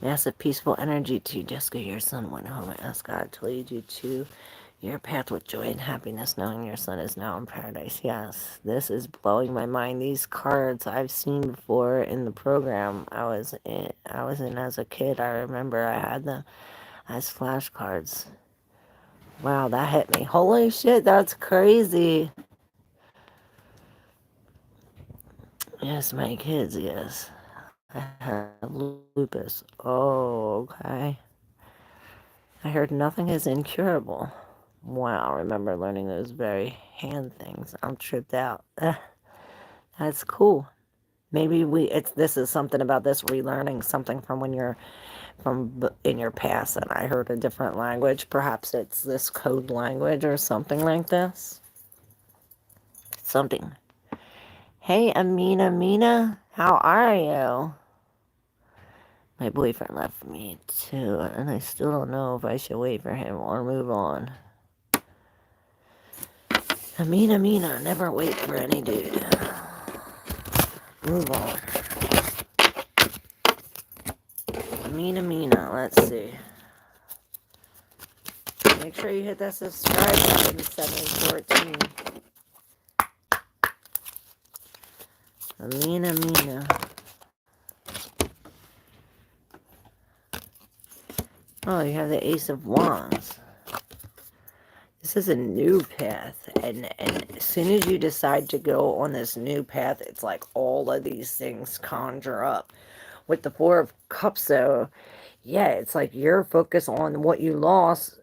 Massive peaceful energy to you, Jessica. Your son went home and asked God to lead you to your path with joy and happiness, knowing your son is now in paradise. Yes, this is blowing my mind. These cards I've seen before in the program I was in as a kid. I remember I had them as flashcards. Wow, that hit me. Holy shit, that's crazy. Yes, my kids, yes. I have lupus. Oh, okay. I heard nothing is incurable. Wow, I remember learning those very hand things. I'm tripped out. That's cool. Maybe this is something about this relearning something from when you're in your past, and I heard a different language. Perhaps it's this code language or something like this. Something. Hey, Amina, how are you? My boyfriend left me too, and I still don't know if I should wait for him or move on. Amina, never wait for any dude. Move on. Amina, let's see. Make sure you hit that subscribe button, 714. Amina. Oh, you have the Ace of Wands. This is a new path, and as soon as you decide to go on this new path, it's like all of these things conjure up. With the Four of Cups, though, yeah, it's like you're focused on what you lost.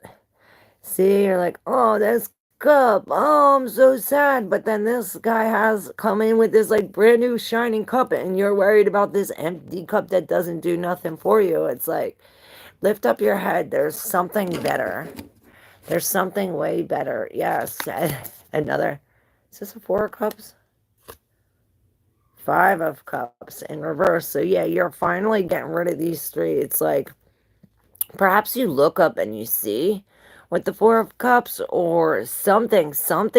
See, you're like, oh, this cup, oh, I'm so sad, but then this guy has come in with this like brand new shining cup, and you're worried about this empty cup that doesn't do nothing for you. It's like, lift up your head, there's something better. There's something way better. Yes. Another. Is this a 4 of Cups? 5 of Cups in reverse. So yeah, you're finally getting rid of these 3. It's like perhaps you look up and you see with the 4 of Cups, or something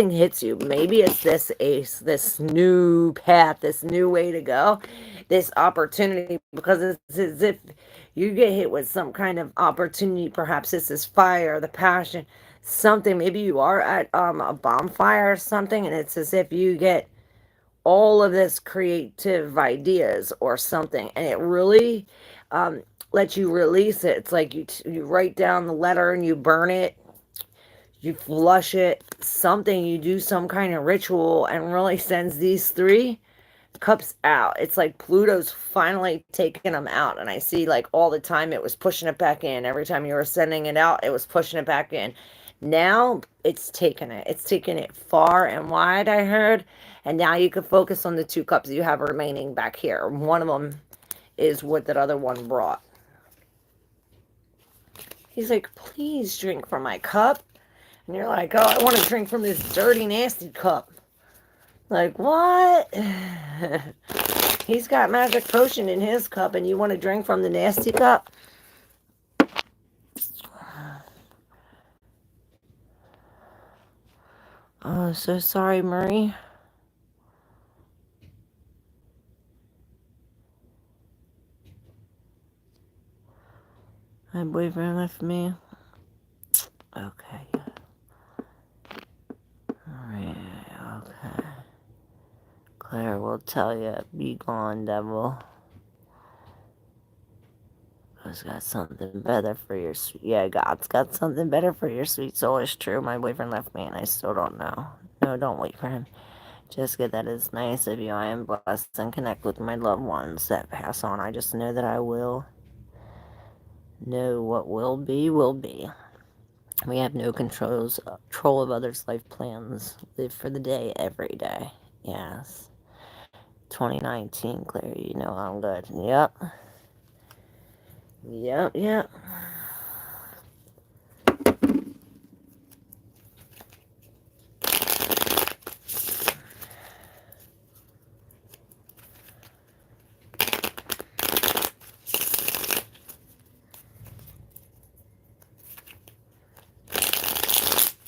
hits you. Maybe it's this Ace, this new path, this new way to go, this opportunity, because it's as if you get hit with some kind of opportunity. Perhaps it's this fire, the passion, something. Maybe you are at a bonfire or something, and it's as if you get all of this creative ideas or something, and it really lets you release it. It's like you write down the letter and you burn it, you flush it, something, you do some kind of ritual, and really sends these 3 cups out. It's like Pluto's finally taking them out, and I see like all the time it was pushing it back in. Every time you were sending it out, it was pushing it back in. Now it's taking it. It's taking it far and wide, I heard. And now you can focus on the 2 cups you have remaining back here. One of them is what that other one brought. He's like, please drink from my cup. And you're like, oh, I want to drink from this dirty, nasty cup. Like, what? He's got magic potion in his cup, and you want to drink from the nasty cup? Oh, so sorry, Marie. My boyfriend left me. Okay. Alright, okay. Claire will tell you, be gone, devil. God's got something better for your sweet... Yeah, God's got something better for your sweet soul. It's true. My boyfriend left me, and I still don't know. No, don't wait for him. Jessica, that is nice of you. I am blessed and connect with my loved ones that pass on. I just know that I will know what will be, will be. We have no control of others' life plans. Live for the day, every day. Yes. 2019, Claire, you know I'm good. Yep. Yep.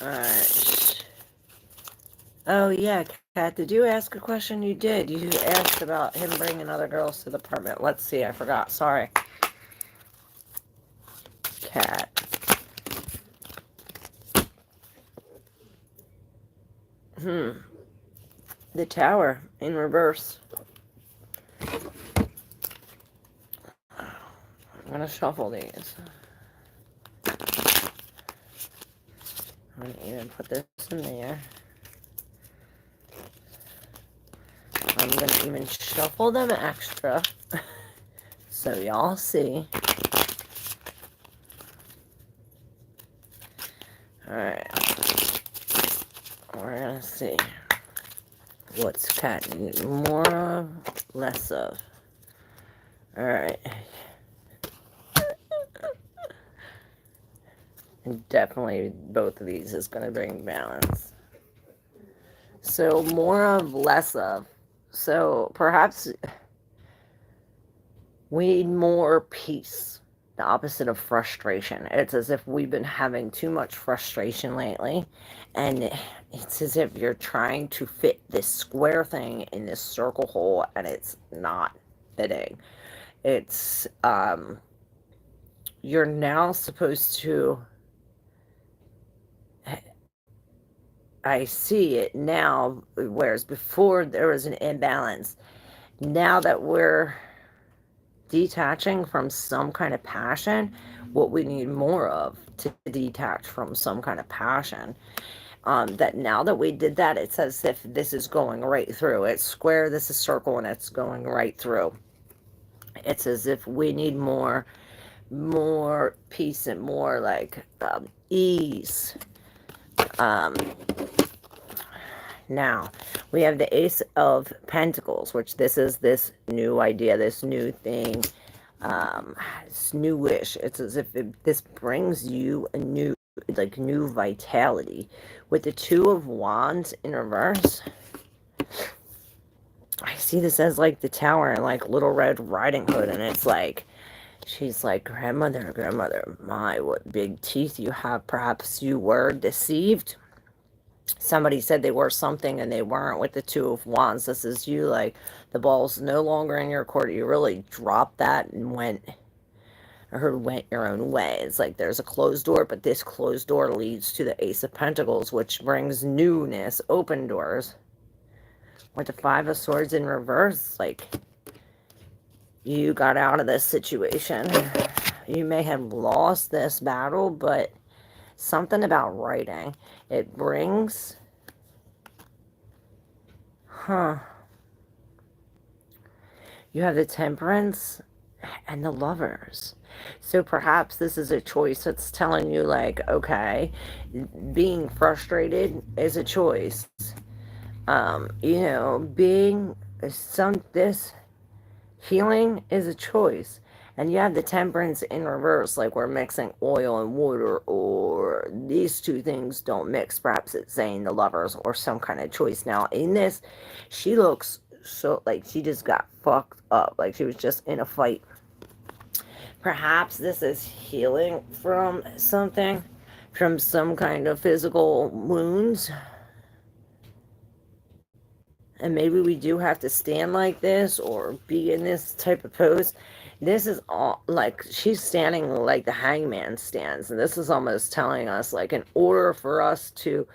Alright. Oh, yeah, Kat, did you ask a question? You did. You asked about him bringing other girls to the apartment. Let's see, I forgot. Sorry. Kat. The Tower in reverse. I'm gonna shuffle these. I'm gonna even put this in there. I'm gonna even shuffle them extra so y'all see. Alright. We're gonna see. What's Cat need more of, less of? Alright. Definitely both of these is gonna bring balance. So more of, less of. So perhaps we need more peace. The opposite of frustration. It's as if we've been having too much frustration lately, and it's as if you're trying to fit this square thing in this circle hole, and it's not fitting. It's you're now supposed to, I see it now, whereas before there was an imbalance. Now that we're detaching from some kind of passion, what we need more of to detach from some kind of passion, that now that we did that, it's as if this is going right through. It's square, this is circle, and it's going right through. It's as if we need more peace and more like ease. Now, we have the Ace of Pentacles, which this is this new idea, this new thing, this new wish. It's as if this brings you a new like new vitality. With the Two of Wands in reverse, I see this as like the Tower and like Little Red Riding Hood, and it's like, she's like, grandmother, grandmother, my, what big teeth you have. Perhaps you were deceived. Somebody said they were something and they weren't. With the Two of Wands, this is you, like, the ball's no longer in your court. You really dropped that and went your own way. It's like there's a closed door, but this closed door leads to the Ace of Pentacles, which brings newness, open doors. With the Five of Swords in reverse, like, you got out of this situation. You may have lost this battle, but something about writing, it brings, you have the Temperance and the Lovers. So perhaps this is a choice that's telling you, like, okay, being frustrated is a choice. You know, this healing is a choice. And you have the Temperance in reverse, like we're mixing oil and water, or these two things don't mix. Perhaps it's saying the Lovers or some kind of choice. Now, in this, she looks so like she just got fucked up, like she was just in a fight. Perhaps this is healing from something, from some kind of physical wounds. And maybe we do have to stand like this or be in this type of pose. This is all like she's standing like the hangman stands. And this is almost telling us, like, in order for us to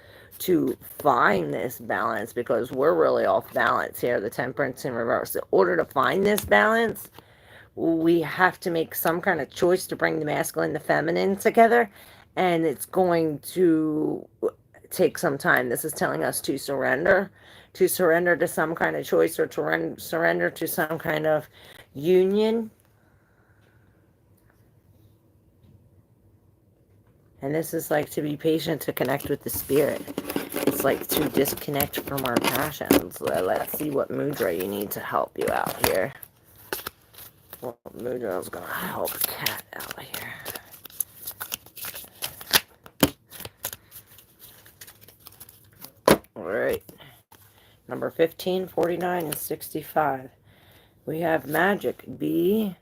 find this balance, because we're really off balance here, the Temperance in reverse. In order to find this balance, we have to make some kind of choice to bring the masculine and the feminine together. And it's going to take some time. This is telling us to surrender to some kind of choice, or to surrender to some kind of union. And this is like to be patient, to connect with the spirit. It's like to disconnect from our passions. Let's see what mudra you need to help you out here. What mudra is going to help Cat out here? All right. Number 15, 49, and 65. We have magic, be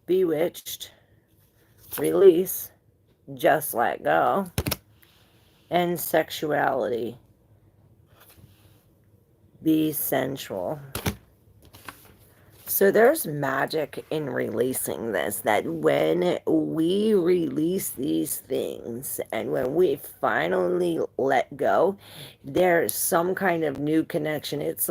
bewitched, release, just let go, and sexuality, be sensual. So there's magic in releasing this, that when we release these things and when we finally let go, there's some kind of new connection. It's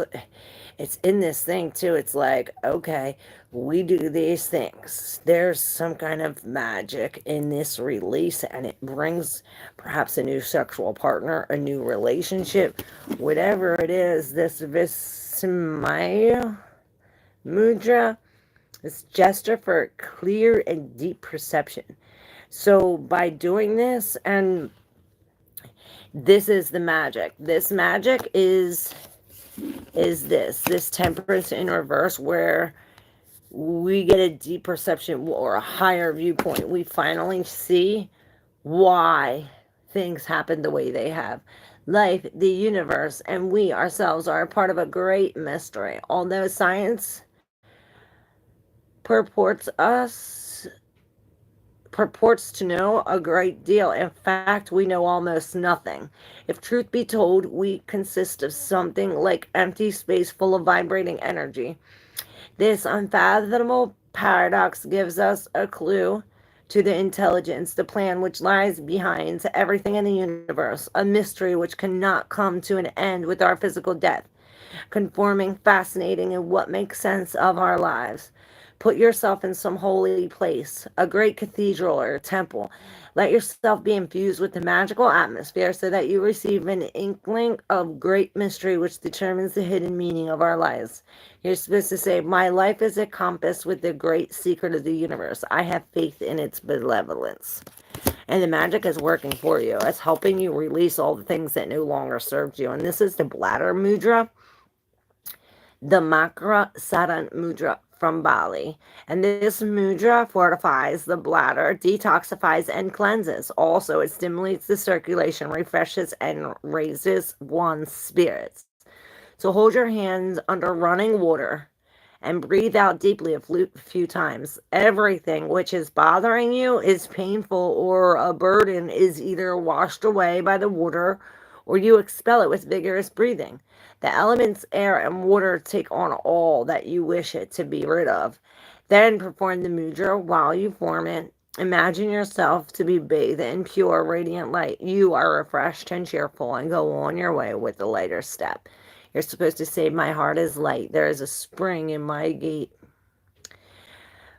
in this thing too. It's like, okay, we do these things. There's some kind of magic in this release, and it brings perhaps a new sexual partner, a new relationship, whatever it is. This Vismaya mudra is gesture for clear and deep perception. So by doing this, and this is the magic. This magic is this Temperance in reverse, where we get a deep perception or a higher viewpoint. We finally see why things happen the way they have. Life, the universe, and we ourselves are a part of a great mystery. Although science purports to know a great deal, in fact, we know almost nothing. If truth be told, we consist of something like empty space full of vibrating energy. This unfathomable paradox gives us a clue to the intelligence, the plan which lies behind everything in the universe, a mystery which cannot come to an end with our physical death, conforming, fascinating, and what makes sense of our lives. Put yourself in some holy place, a great cathedral or a temple. Let yourself be infused with the magical atmosphere so that you receive an inkling of great mystery which determines the hidden meaning of our lives. You're supposed to say, my life is a compass with the great secret of the universe. I have faith in its benevolence. And the magic is working for you. It's helping you release all the things that no longer served you. And this is the bladder mudra, the Makara Saran mudra from Bali. And this mudra fortifies the bladder, detoxifies, and cleanses. Also, it stimulates the circulation, refreshes, and raises one's spirits. So hold your hands under running water and breathe out deeply a few times. Everything which is bothering you, is painful, or a burden is either washed away by the water or you expel it with vigorous breathing. The elements air and water take on all that you wish it to be rid of. Then perform the mudra while you form it. Imagine yourself to be bathed in pure, radiant light. You are refreshed and cheerful and go on your way with a lighter step. You're supposed to say, my heart is light. There is a spring in my gate.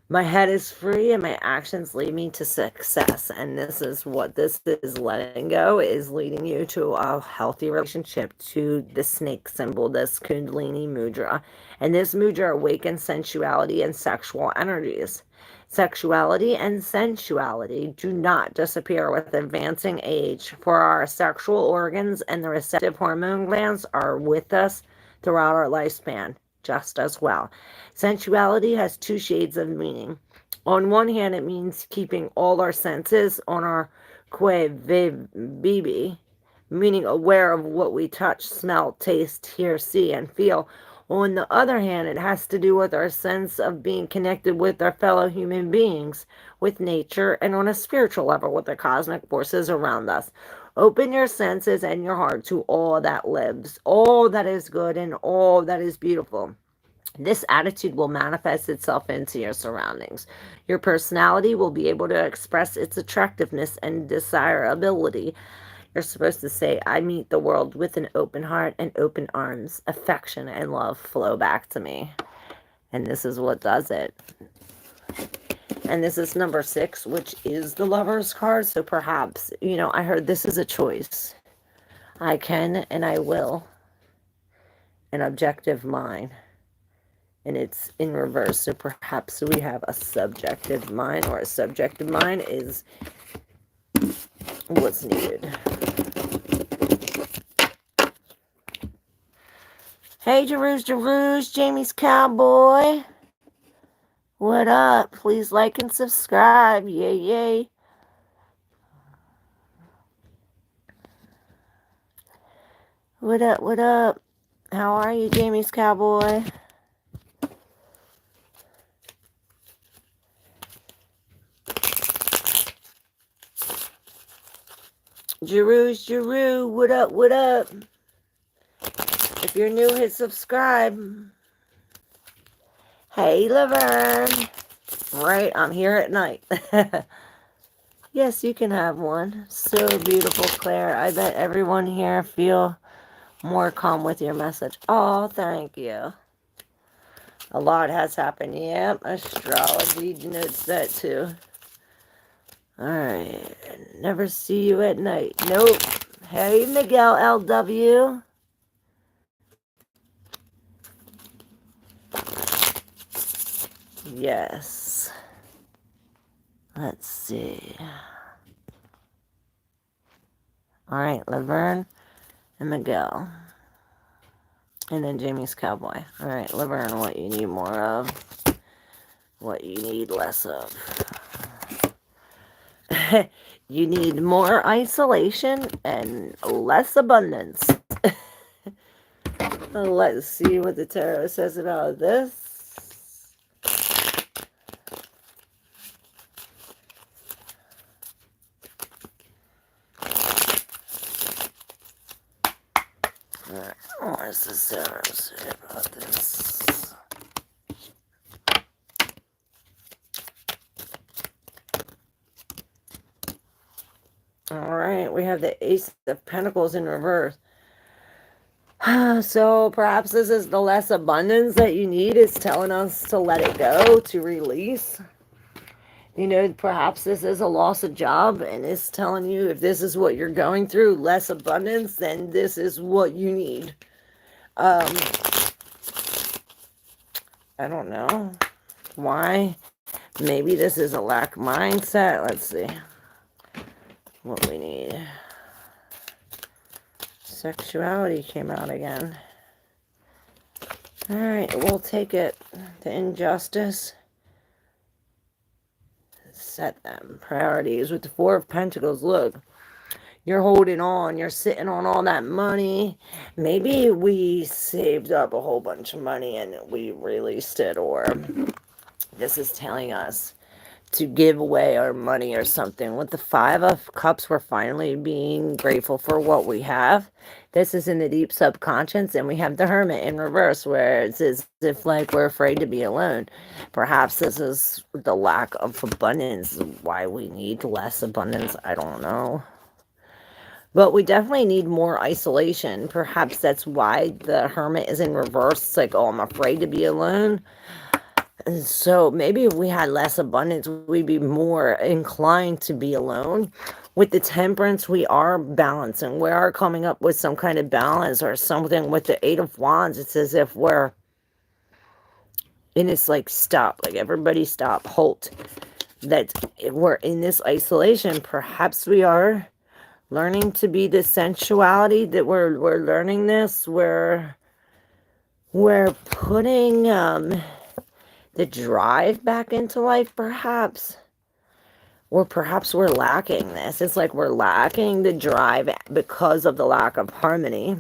My head is free and my actions lead me to success. And this is what this is. Letting go is leading you to a healthy relationship, to the snake symbol, this Kundalini mudra. And this mudra awakens sensuality and sexual energies. Sexuality and sensuality do not disappear with advancing age, for our sexual organs and the receptive hormone glands are with us throughout our lifespan just as well. Sensuality has two shades of meaning. On one hand, it means keeping all our senses on our que vivi, meaning aware of what we touch, smell, taste, hear, see, and feel. On the other hand, it has to do with our sense of being connected with our fellow human beings, with nature, and on a spiritual level with the cosmic forces around us. Open your senses and your heart to all that lives, all that is good, and all that is beautiful. This attitude will manifest itself into your surroundings. Your personality will be able to express its attractiveness and desirability. You're supposed to say, I meet the world with an open heart and open arms. Affection and love flow back to me. And this is what does it. And this is number 6, which is the Lover's card. So perhaps, I heard this is a choice. I can and I will. An objective mind. And it's in reverse. So perhaps we have a subjective mind, or a subjective mind is what's needed. Hey, Jeru's, Jamie's Cowboy. What up? Please like and subscribe. Yay, yay. What up, what up? How are you, Jamie's Cowboy? Jeru, what up, what up? If you're new, hit subscribe. Hey, Laverne. Right, I'm here at night. Yes, you can have one. So beautiful, Claire. I bet everyone here feel more calm with your message. Oh, thank you. A lot has happened. Yep, astrology denotes that too. Alright, never see you at night. Nope. Hey, Miguel LW. Yes. Let's see. Alright, Laverne and Miguel. And then Jamie's Cowboy. Alright, Laverne, what you need more of. What you need less of. You need more isolation and less abundance. Let's see what the tarot says about this. What does the tarot say about this? Alright, we have the Ace of Pentacles in reverse. So perhaps this is the less abundance that you need. It's telling us to let it go, to release. Perhaps this is a loss of job, and it's telling you if this is what you're going through, less abundance, then this is what you need. I don't know why. Maybe this is a lack mindset. Let's see what we need. Sexuality came out again. All right, we'll take it. The injustice. Set them. Priorities with the Four of Pentacles. Look, you're holding on. You're sitting on all that money. Maybe we saved up a whole bunch of money and we released it, or this is telling us to give away our money or something. With the Five of Cups, we're finally being grateful for what we have. This is in the deep subconscious, and we have the Hermit in reverse, where it's as if like we're afraid to be alone. Perhaps this is the lack of abundance, why we need less abundance. I don't know. But we definitely need more isolation. Perhaps that's why the Hermit is in reverse. It's like, oh, I'm afraid to be alone. So maybe if we had less abundance, we'd be more inclined to be alone. With the Temperance, we are balancing. We are coming up with some kind of balance or something. With the Eight of Wands, it's as if we're, and it's like stop, like everybody stop, halt. That we're in this isolation. Perhaps we are learning to be the sensuality, that we're learning this. We're putting the drive back into life, perhaps. Or perhaps we're lacking this. It's like we're lacking the drive because of the lack of harmony.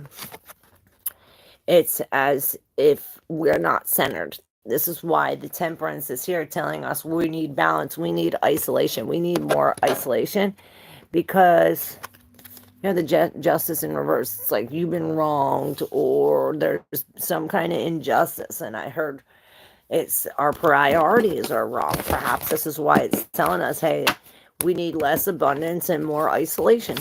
It's as if we're not centered. This is why the Temperance is here telling us we need balance. We need isolation. We need more isolation because, you know, the Justice in reverse. It's like you've been wronged or there's some kind of injustice. And I heard it's our priorities are wrong. Perhaps this is why it's telling us, hey, we need less abundance and more isolation.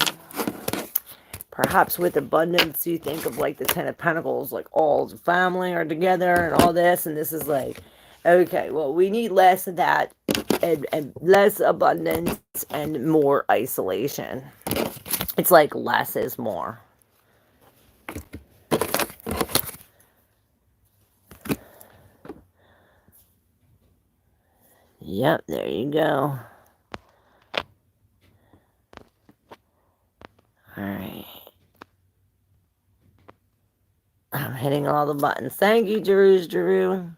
Perhaps with abundance, you think of like the Ten of Pentacles, like all the family are together and all this. And this is like, okay, well, we need less of that and less abundance and more isolation. It's like less is more. Yep, there you go. Alright. I'm hitting all the buttons. Thank you, Drew.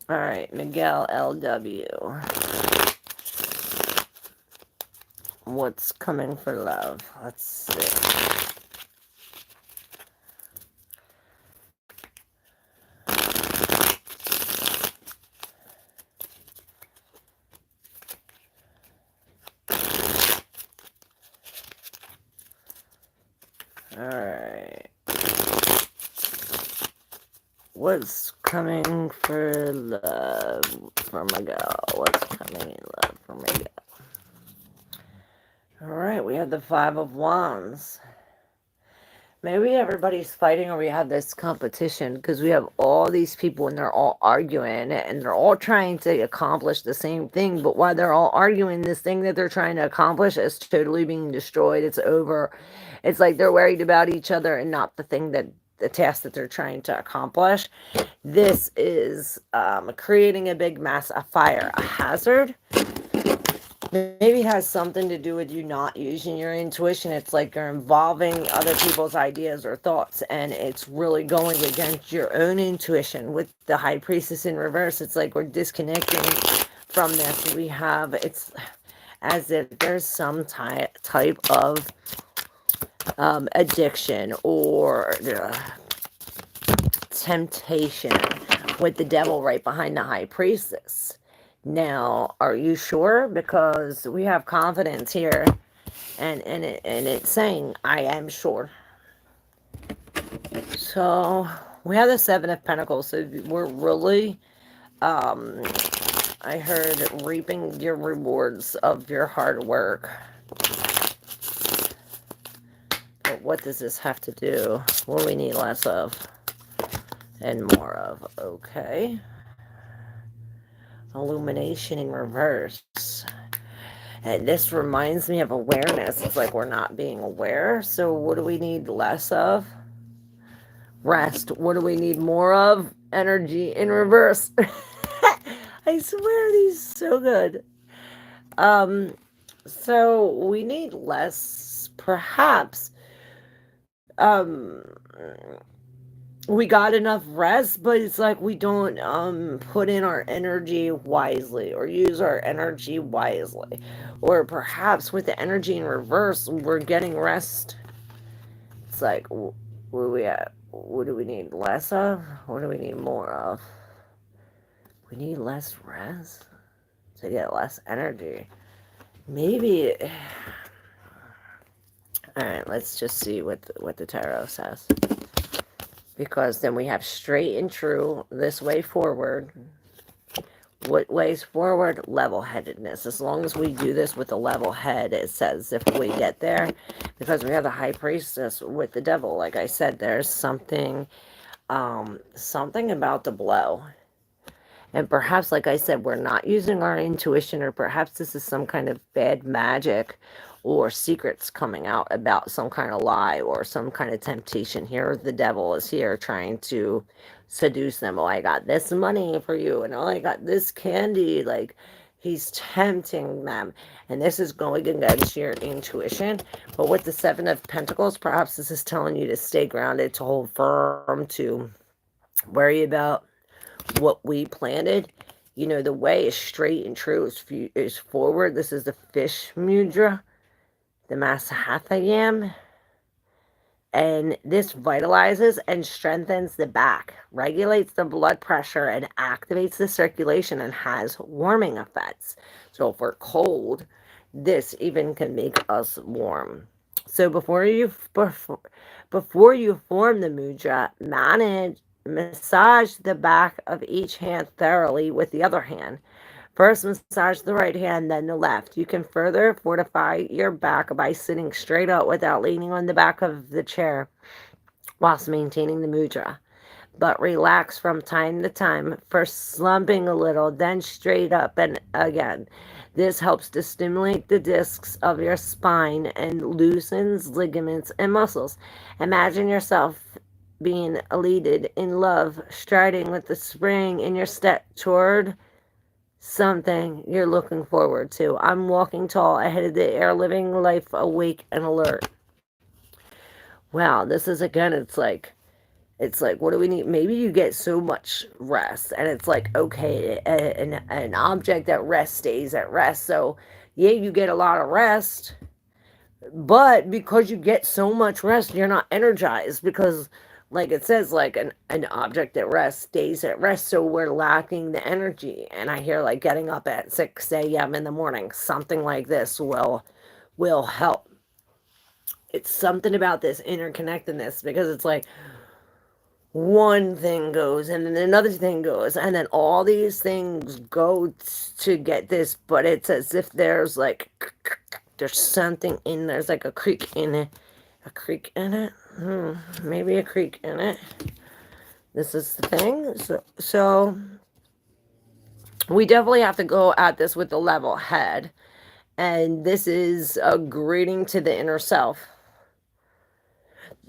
Alright, Miguel LW. What's coming for love? Let's see. Alright. What's coming for love for Miguel? What's coming in love for Miguel? Alright, we have the Five of Wands. Maybe everybody's fighting or we have this competition because we have all these people and they're all arguing and they're all trying to accomplish the same thing. But while they're all arguing, this thing that they're trying to accomplish is totally being destroyed. It's over. It's like they're worried about each other and not the thing that the task that they're trying to accomplish. This is creating a big mess, a fire, a hazard. Maybe has something to do with you not using your intuition. It's like you're involving other people's ideas or thoughts, and it's really going against your own intuition. With the High Priestess in reverse, it's like we're disconnecting from this. We have, it's as if there's some type of addiction or temptation with the devil right behind the High Priestess. Now, are you sure? Because we have confidence here, and it's saying, I am sure. So, we have the Seven of Pentacles, so we're really, I heard, reaping your rewards of your hard work. But what does this have to do? What do we need less of and more of? Okay. Illumination in reverse. And this reminds me of awareness. It's like we're not being aware. So what do we need less of? Rest. What do we need more of? Energy in reverse. I swear these are so good. So we need less, perhaps. we got enough rest, but it's like we don't put in our energy wisely or use our energy wisely. Or perhaps with the energy in reverse, we're getting rest. It's like, what do we at? What do we need less of? What do we need more of? We need less rest to get less energy. Maybe. All right, let's just see what the tarot says. Because then we have straight and true, this way forward. What ways forward? Level-headedness. As long as we do this with a level head, it says if we get there, because we have the high priestess with the devil. Like I said, there's something about the blow. And perhaps, like I said, we're not using our intuition, or perhaps this is some kind of bad magic or secrets coming out about some kind of lie or some kind of temptation. Here, the devil is here trying to seduce them. Oh, I got this money for you, and oh, I got this candy. Like, he's tempting them. And this is going against your intuition. But with the Seven of Pentacles, perhaps this is telling you to stay grounded, to hold firm, to worry about what we planted. You know, the way is straight and true, is forward. This is the fish mudra, the Masahathayam. And this vitalizes and strengthens the back, regulates the blood pressure, and activates the circulation, and has warming effects. So if we're cold, this even can make us warm. So before you form the mudra, massage the back of each hand thoroughly with the other hand. First, massage the right hand, then the left. You can further fortify your back by sitting straight up without leaning on the back of the chair whilst maintaining the mudra. But relax from time to time, first slumping a little, then straight up and again. This helps to stimulate the discs of your spine and loosens ligaments and muscles. Imagine yourself being elated in love, striding with the spring in your step toward something you're looking forward to. I'm walking tall ahead of the air, living life awake and alert. Wow, this is again, it's like, what do we need? Maybe you get so much rest, and it's like, okay, an object at rest stays at rest. So, yeah, you get a lot of rest, but because you get so much rest, you're not energized, because like it says, like an object at rest stays at rest. So we're lacking the energy. And I hear like getting up at 6 a.m. in the morning, something like this will help. It's something about this interconnectedness, because it's like one thing goes and then another thing goes, and then all these things go to get this, but it's as if there's like there's something in there's like a creek in it. A creek in it? Maybe a creek in it. This is the thing. So we definitely have to go at this with a level head. And this is a greeting to the inner self.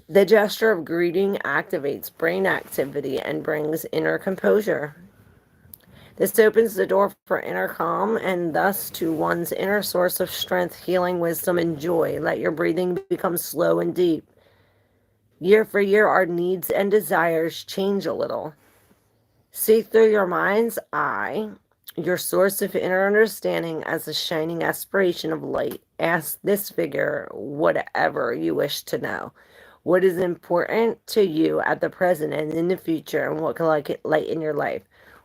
The gesture of greeting activates brain activity and brings inner composure. This opens the door for inner calm and thus to one's inner source of strength, healing, wisdom, and joy. Let your breathing become slow and deep. Year for year, our needs and desires change a little. See through your mind's eye, your source of inner understanding as a shining aspiration of light. Ask this figure whatever you wish to know. What is important to you at the present and in the future, and what can lighten your life?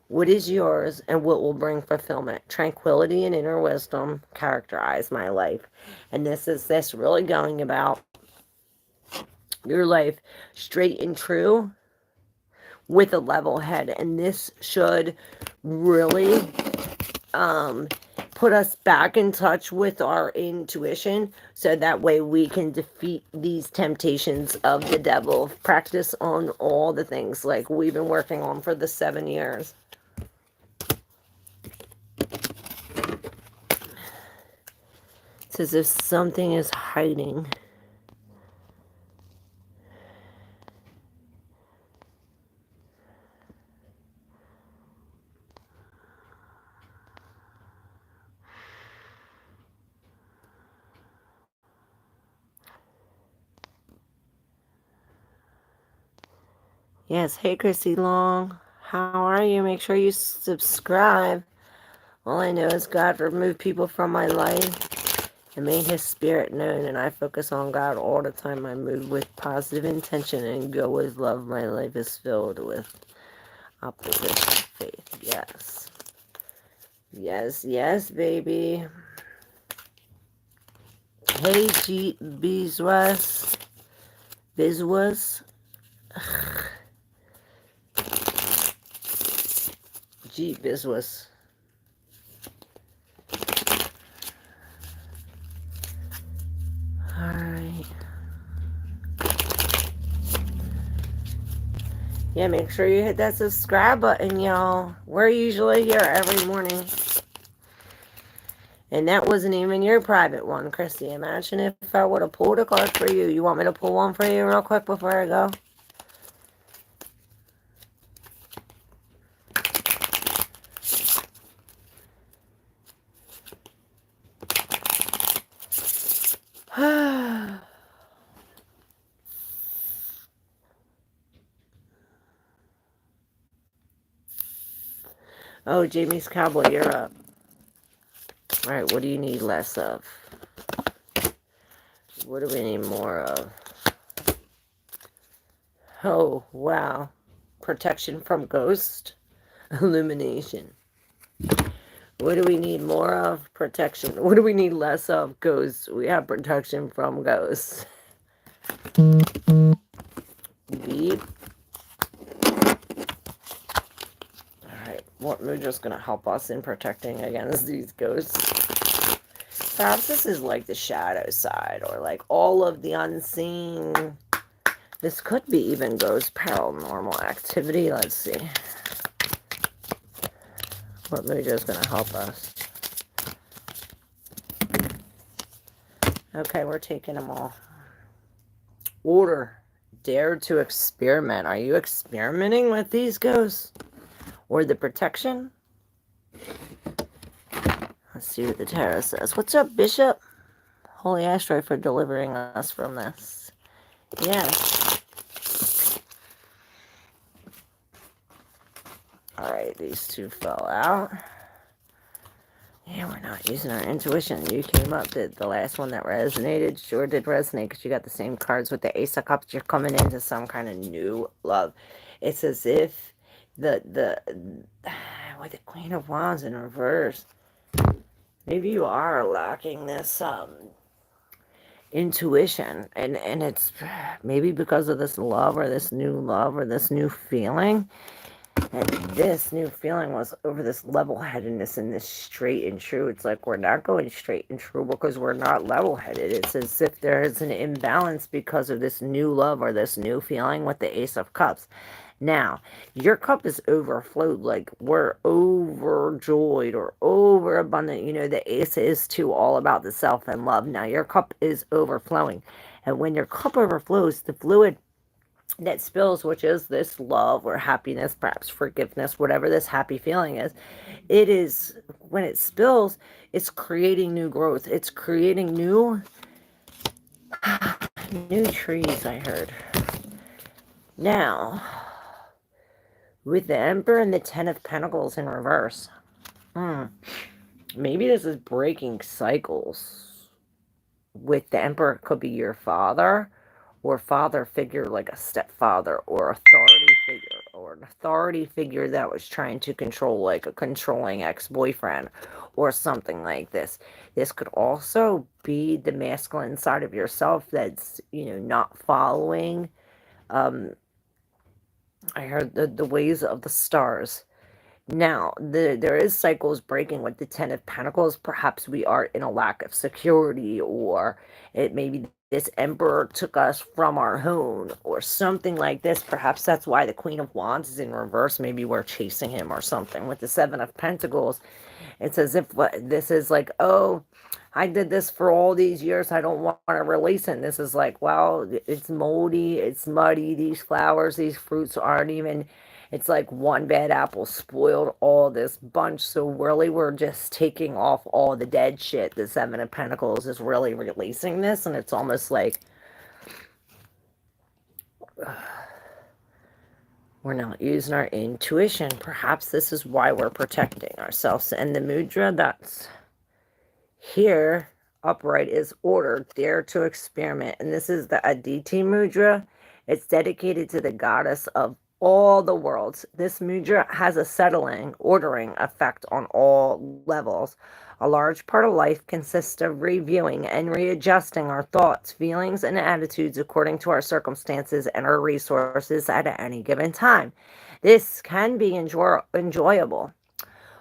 What is yours and what will bring fulfillment? Tranquility and inner wisdom characterize my life. And this is really going about your life straight and true with a level head. And this should really put us back in touch with our intuition, so that way we can defeat these temptations of the devil. Practice on all the things like we've been working on for the 7 years. It's as if something is hiding. Yes, hey Chrissy Long. How are you? Make sure you subscribe. All I know is God removed people from my life and made his spirit known, and I focus on God all the time. I move with positive intention and go with love. My life is filled with opposition faith. Yes. Yes, yes, baby. Hey, G Beeswas. Bizwas. G Bizwas. Alright. Yeah, make sure you hit that subscribe button, y'all. We're usually here every morning. And that wasn't even your private one, Christy. Imagine if I would have pulled a card for you. You want me to pull one for you real quick before I go? Oh, Jamie's Cowboy, you're up. Alright, what do you need less of? What do we need more of? Oh, wow. Protection from ghost. Illumination. What do we need more of? Protection. What do we need less of? Ghosts. We have protection from ghosts. Beep. Alright, what mood is going to help us in protecting against these ghosts? Perhaps this is like the shadow side, or like all of the unseen. This could be even ghost paranormal activity. Let's see. What mood is going to help us? Okay, we're taking them all. Order. Dare to experiment. Are you experimenting with these ghosts? Or the protection? Let's see what the tarot says. What's up, Bishop? Holy Asteroid for delivering us from this. Yes. Alright, these two fell out. Yeah, we're not using our intuition. You came up, the last one that resonated sure did resonate because you got the same cards with the Ace of Cups. You're coming into some kind of new love. It's as if with the Queen of Wands in reverse, maybe you are lacking this intuition, and it's maybe because of this love or this new feeling. And this new feeling was over this level-headedness and this straight and true. It's like we're not going straight and true because we're not level-headed. It's as if there is an imbalance because of this new love or this new feeling with the Ace of Cups. Now, your cup is overflowed, like we're overjoyed or overabundant. You know, the Ace is too all about the self and love. Now, your cup is overflowing. And when your cup overflows, the fluid that spills, which is this love or happiness, perhaps forgiveness, whatever this happy feeling is, it is, when it spills, it's creating new growth. It's creating new trees, I heard. Now, with the Emperor and the Ten of Pentacles in reverse, maybe this is breaking cycles. With the Emperor, it could be your father, or father figure like a stepfather, or authority figure, or an authority figure that was trying to control, like a controlling ex-boyfriend, or something like this. This could also be the masculine side of yourself that's, you know, not following, I heard the ways of the stars. Now, there is cycles breaking with the Ten of Pentacles. Perhaps we are in a lack of security, or it may be this Emperor took us from our home, or something like this. Perhaps that's why the Queen of Wands is in reverse. Maybe we're chasing him or something. With the Seven of Pentacles, it's as if this is like, oh, I did this for all these years. I don't want to release it. And this is like, well, it's moldy, it's muddy. These flowers, these fruits aren't even, it's like one bad apple spoiled all this bunch. So really, we're just taking off all the dead shit. The Seven of Pentacles is really releasing this. And it's almost like, We're not using our intuition. Perhaps this is why we're protecting ourselves. And the mudra that's here, upright, is ordered, dare to experiment. And this is the Aditi mudra. It's dedicated to the goddess of all the worlds. This mudra has a settling, ordering effect on all levels. A large part of life consists of reviewing and readjusting our thoughts, feelings, and attitudes according to our circumstances and our resources at any given time. This can be enjoyable.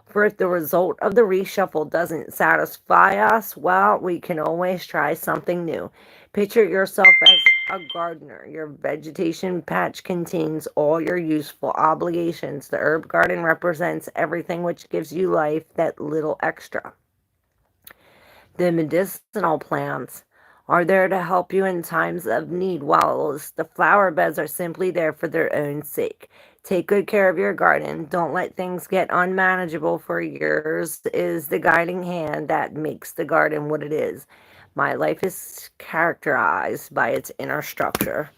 For if the result of the reshuffle doesn't satisfy us, well, we can always try something new. Picture yourself as a gardener. Your vegetation patch contains all your useful obligations. The herb garden represents everything which gives you life, that little extra. The medicinal plants are there to help you in times of need, whilst the flower beds are simply there for their own sake. Take good care of your garden. Don't let things get unmanageable, for yours is the guiding hand that makes the garden what it is. My life is characterized by its inner structure.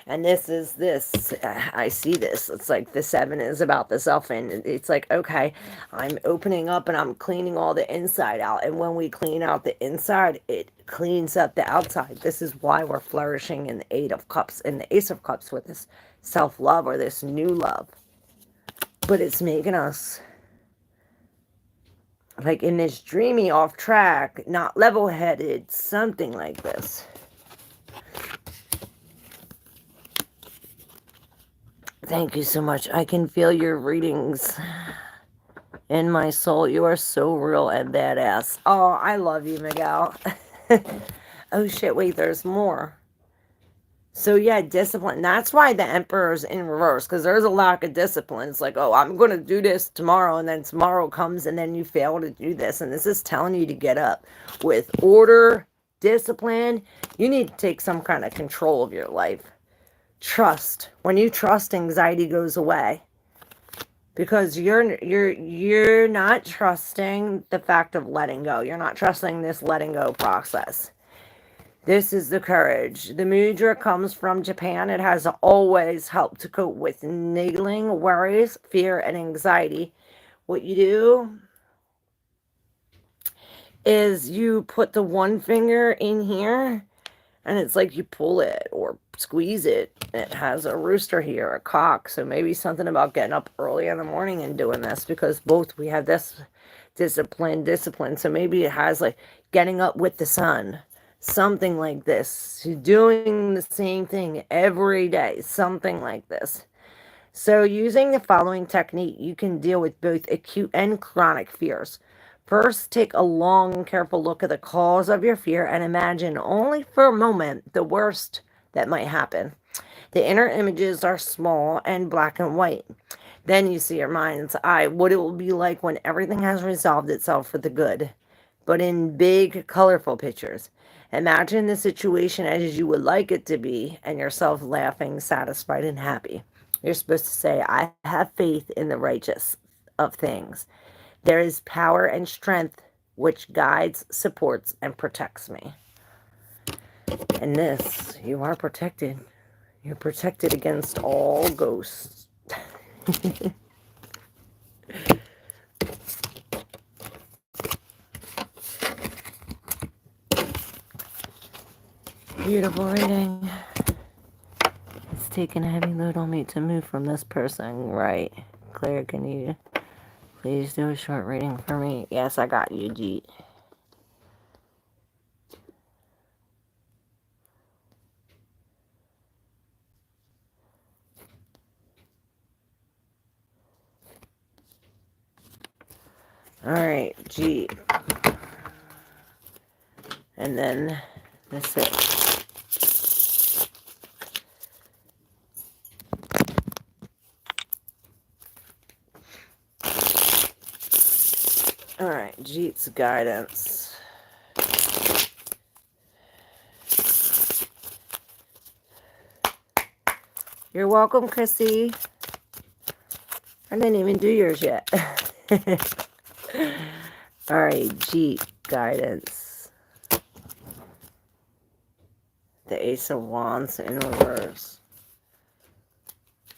And this is this. I see this. It's like the 7 is about the self, and it's like, okay, I'm opening up and I'm cleaning all the inside out. And when we clean out the inside, it cleans up the outside. This is why we're flourishing in the 8 of Cups and the Ace of Cups with this self-love or this new love. But it's making us like in this dreamy off track, not level-headed, something like this. Thank you so much. I can feel your readings in my soul. You are so real and badass. Oh, I love you, Miguel. Oh, shit. Wait, there's more. So, yeah, discipline. That's why the Emperor's in reverse, because there's a lack of discipline. It's like, oh, I'm going to do this tomorrow, and then tomorrow comes, and then you fail to do this. And this is telling you to get up with order, discipline. You need to take some kind of control of your life. Trust. When you trust, anxiety goes away, because you're not trusting the fact of letting go. You're not trusting this letting go process. This is the courage. The mudra comes from Japan. It has always helped to cope with niggling worries, fear, and anxiety. What you do is you put the one finger in here, and it's like you pull it or squeeze it. It has a rooster here, a cock. So maybe something about getting up early in the morning and doing this, because both we have this discipline. So maybe it has like getting up with the sun, something like this. Doing the same thing every day, something like this. So using the following technique, you can deal with both acute and chronic fears. First, take a long and careful look at the cause of your fear and imagine only for a moment the worst that might happen. The inner images are small and black and white. Then you see your mind's eye, what it will be like when everything has resolved itself for the good, but in big, colorful pictures. Imagine the situation as you would like it to be, and yourself laughing, satisfied, and happy. You're supposed to say, I have faith in the righteous of things. There is power and strength which guides, supports, and protects me. And this, you are protected. You're protected against all ghosts. Beautiful reading. It's taking a heavy load on me to move from this person. Right. Claire, can you please do a short reading for me? Yes, I got you, Jeet. Alright, Jeet. And then the 6. Alright, Jeet's guidance. You're welcome, Chrissy. I didn't even do yours yet. Alright, Jeet guidance. The Ace of Wands in reverse.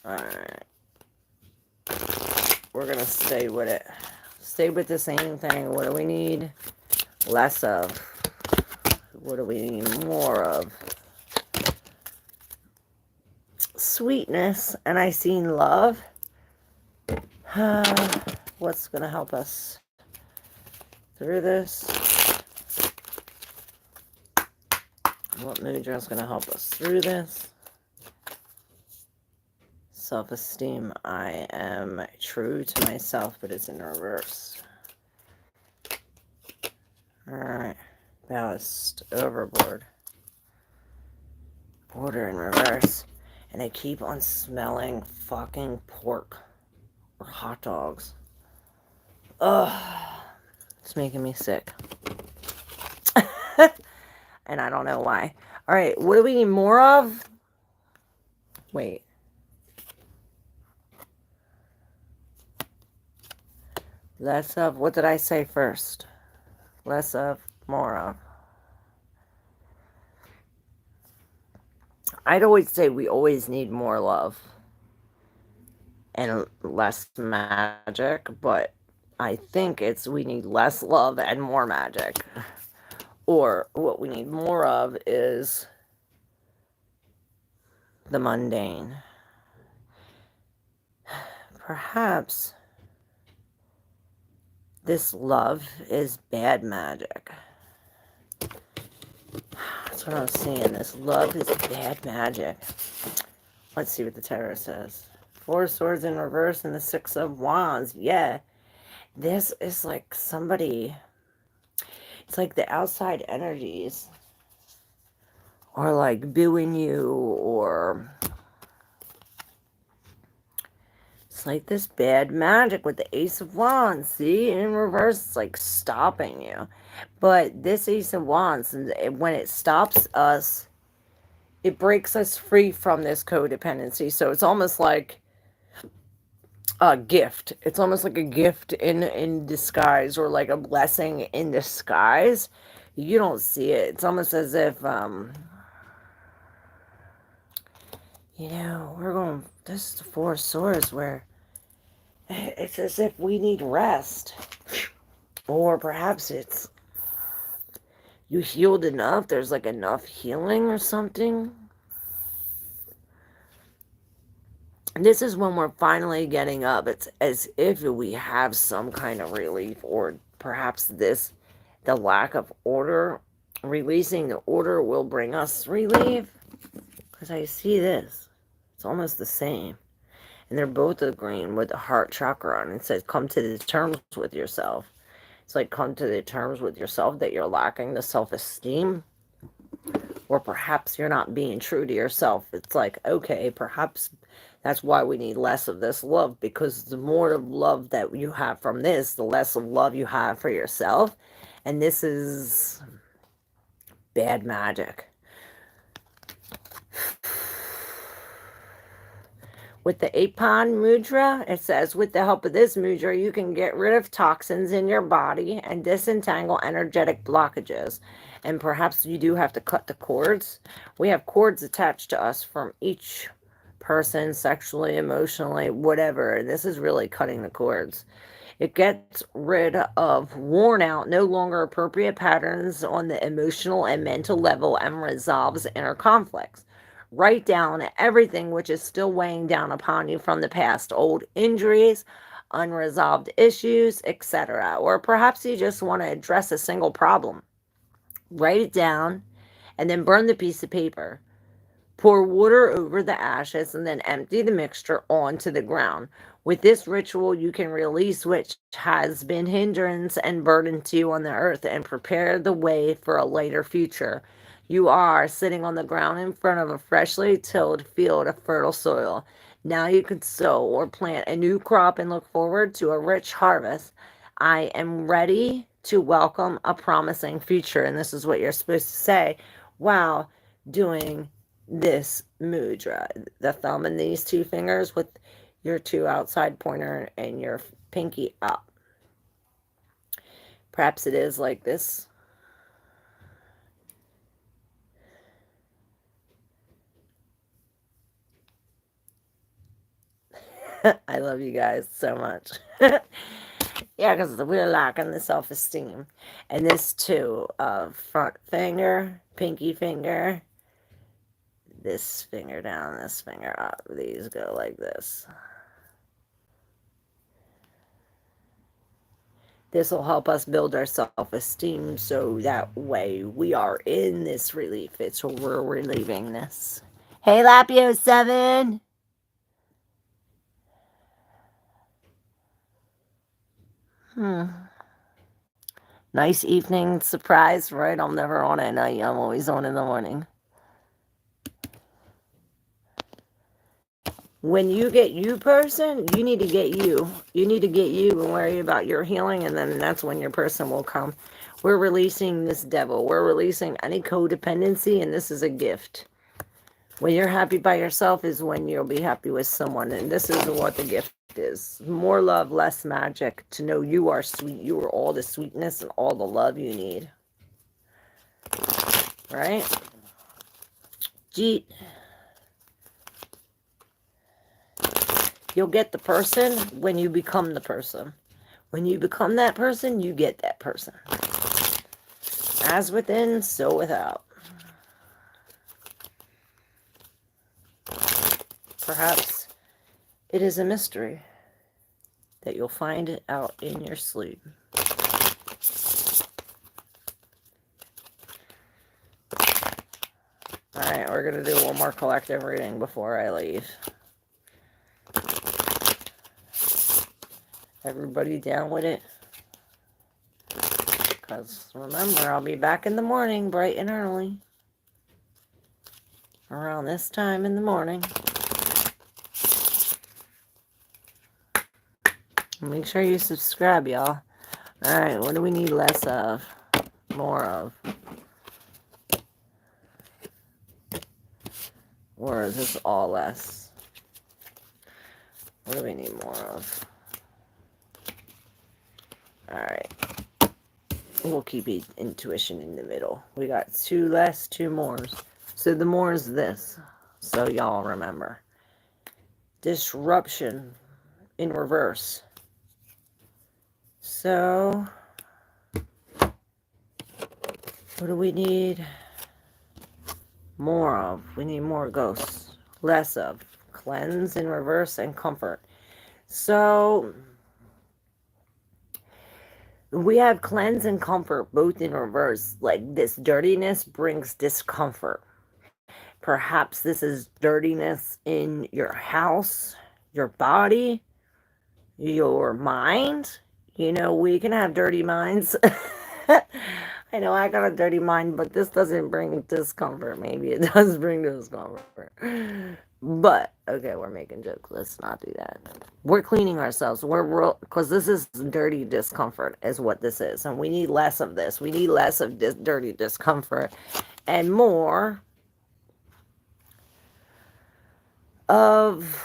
Alright. we're going to stay with it. Stay with the same thing. What do we need less of? What do we need more of? Sweetness. And I seen love. What's going to help us through this? What mudra is going to help us through this? Self-esteem. I am true to myself, but it's in reverse. Alright. Ballast. Overboard. Order in reverse. And I keep on smelling fucking pork. Or hot dogs. Ugh. It's making me sick. And I don't know why. Alright, what do we need more of? Wait. Less of, what did I say first? Less of, more of. I'd always say we always need more love and less magic, but I think it's we need less love and more magic. Or what we need more of is the mundane. Perhaps this love is bad magic. That's what I'm saying. This love is bad magic. Let's see what the tarot says. 4 swords in reverse and the 6 of wands. Yeah. This is like somebody... It's like the outside energies are like booing you, or... It's like this bad magic with the Ace of Wands. See? In reverse, it's like stopping you. But this Ace of Wands, when it stops us, it breaks us free from this codependency. So it's almost like a gift. It's almost like a gift in disguise, or like a blessing in disguise. You don't see it. It's almost as if, you know, we're going, this is the 4 of swords, where it's as if we need rest. Or perhaps it's you healed enough. There's like enough healing or something. And this is when we're finally getting up. It's as if we have some kind of relief, or perhaps this, the lack of order. Releasing the order will bring us relief. Because I see this. It's almost the same. And they're both agreeing with the heart chakra. And it says, come to the terms with yourself. It's like, come to the terms with yourself that you're lacking the self-esteem. Or perhaps you're not being true to yourself. It's like, okay, perhaps that's why we need less of this love. Because the more of love that you have from this, the less of love you have for yourself. And this is bad magic. With the Apan mudra, it says, with the help of this mudra, you can get rid of toxins in your body and disentangle energetic blockages. And perhaps you do have to cut the cords. We have cords attached to us from each person, sexually, emotionally, whatever. And this is really cutting the cords. It gets rid of worn out, no longer appropriate patterns on the emotional and mental level, and resolves inner conflicts. Write down everything which is still weighing down upon you from the past, old injuries, unresolved issues, etc. Or perhaps you just want to address a single problem. Write it down and then burn the piece of paper. Pour water over the ashes and then empty the mixture onto the ground. With this ritual, you can release which has been hindrance and burden to you on the earth, and prepare the way for a later future. You are sitting on the ground in front of a freshly tilled field of fertile soil. Now you can sow or plant a new crop and look forward to a rich harvest. I am ready to welcome a promising future. And this is what you're supposed to say while doing this mudra. The thumb and these 2 fingers with your 2 outside pointer and your pinky up. Perhaps it is like this. I love you guys so much. Yeah, because we're lacking the self-esteem. And this too, front finger, pinky finger, this finger down, this finger up. These go like this. This will help us build our self-esteem so that way we are in this relief. It's we're relieving this. Hey, Lapio 7. Nice evening surprise, right? I'm never on at night. I'm always on in the morning. When you get you, person, you need to get you. You need to get you and worry about your healing, and then that's when your person will come. We're releasing this devil. We're releasing any codependency, and this is a gift. When you're happy by yourself is when you'll be happy with someone, and this is what the gift is. More love, less magic. To know you are sweet. You are all the sweetness and all the love you need. Right? Jeet. You'll get the person when you become the person. When you become that person, you get that person. As within, so without. Perhaps it is a mystery that you'll find it out in your sleep. Alright, we're going to do one more collective reading before I leave. Everybody down with it? Because remember, I'll be back in the morning, bright and early. Around this time in the morning. Make sure you subscribe, y'all. Alright, what do we need less of? More of? Or is this all less? What do we need more of? Alright. We'll keep intuition in the middle. We got 2 less, 2 mores. So the more is this. So y'all remember. Disruption in reverse. So, what do we need more of? We need more ghosts. Less of. Cleanse in reverse and comfort. So, we have cleanse and comfort both in reverse. Like this dirtiness brings discomfort. Perhaps this is dirtiness in your house, your body, your mind. You know, we can have dirty minds. I know I got a dirty mind, but this doesn't bring discomfort. Maybe it does bring discomfort. But, okay, we're making jokes. Let's not do that. We're cleaning ourselves. We're real, because this is dirty discomfort is what this is. And we need less of this. We need less of this dirty discomfort and more of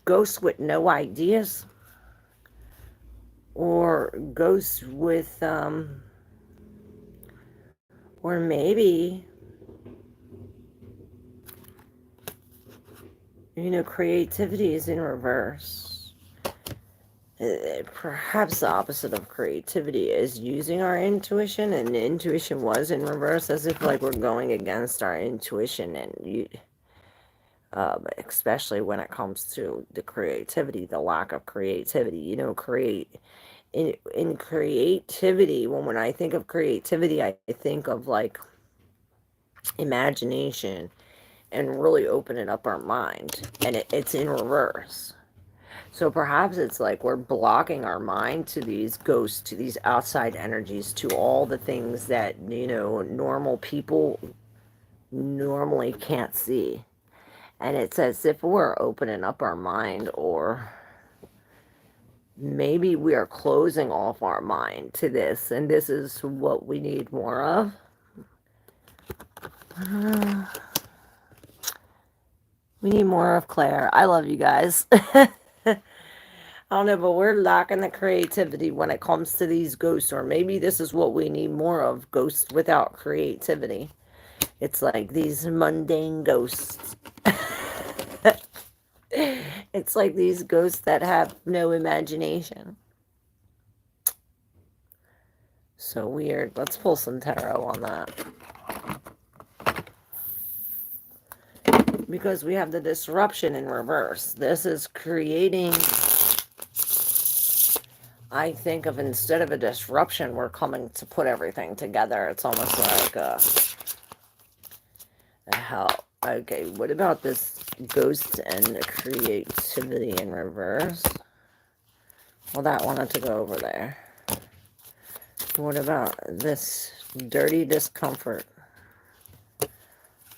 ghosts with no ideas, or ghosts with or maybe, you know, creativity is in reverse. Perhaps the opposite of creativity is using our intuition, and the intuition was in reverse, as if like we're going against our intuition, and you especially when it comes to the creativity, the lack of creativity. You know, in creativity, when I think of creativity, I think of like imagination and really opening up our mind, and it's in reverse. So perhaps it's like we're blocking our mind to these ghosts, to these outside energies, to all the things that, you know, normal people normally can't see. And it's as if we're opening up our mind, or maybe we are closing off our mind to this, and this is what we need more of. We need more of Claire. I love you guys. I don't know, but we're lacking the creativity when it comes to these ghosts, or maybe this is what we need more of, ghosts without creativity. It's like these mundane ghosts. It's like these ghosts that have no imagination. So weird. Let's pull some tarot on that. Because we have the disruption in reverse. This is creating, I think, of instead of a disruption, we're coming to put everything together. It's almost like a hell. Okay, what about this ghost and creativity in reverse? Well, that wanted to go over there. What about this dirty discomfort?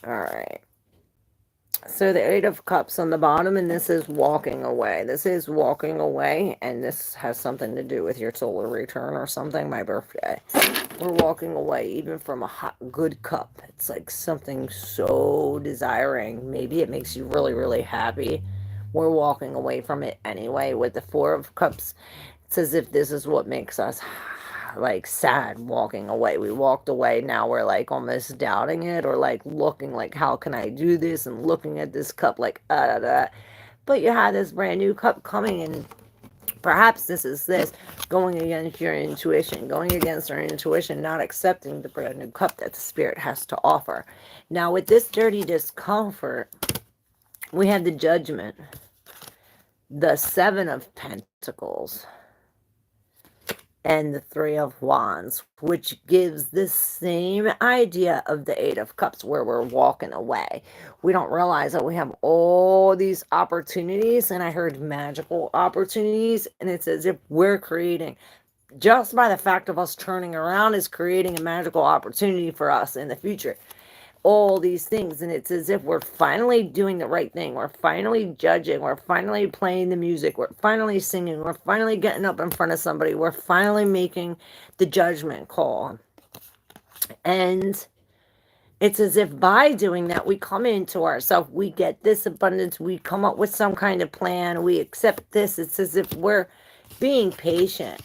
All right. So the Eight of Cups on the bottom, and this is walking away. This is walking away, and this has something to do with your solar return or something, my birthday. We're walking away even from a hot, good cup. It's like something so desiring. Maybe it makes you really, really happy. We're walking away from it anyway. With the Four of Cups, it's as if this is what makes us like sad, walking away. We walked away, now we're like almost doubting it, or like looking like, how can I do this, and looking at this cup like but you had this brand new cup coming, and perhaps this is this going against your intuition, going against our intuition, not accepting the brand new cup that the spirit has to offer. Now with this dirty discomfort, we have the Judgment, the Seven of Pentacles, and the Three of Wands, which gives the same idea of the Eight of Cups, where we're walking away. We don't realize that we have all these opportunities, and I heard magical opportunities, and it's as if we're creating, just by the fact of us turning around, is creating a magical opportunity for us in the future. All these things, and it's as if we're finally doing the right thing. We're finally judging. We're finally playing the music. We're finally singing. We're finally getting up in front of somebody. We're finally making the judgment call. And it's as if by doing that, we come into ourselves. We get this abundance. We come up with some kind of plan. We accept this. It's as if we're being patient.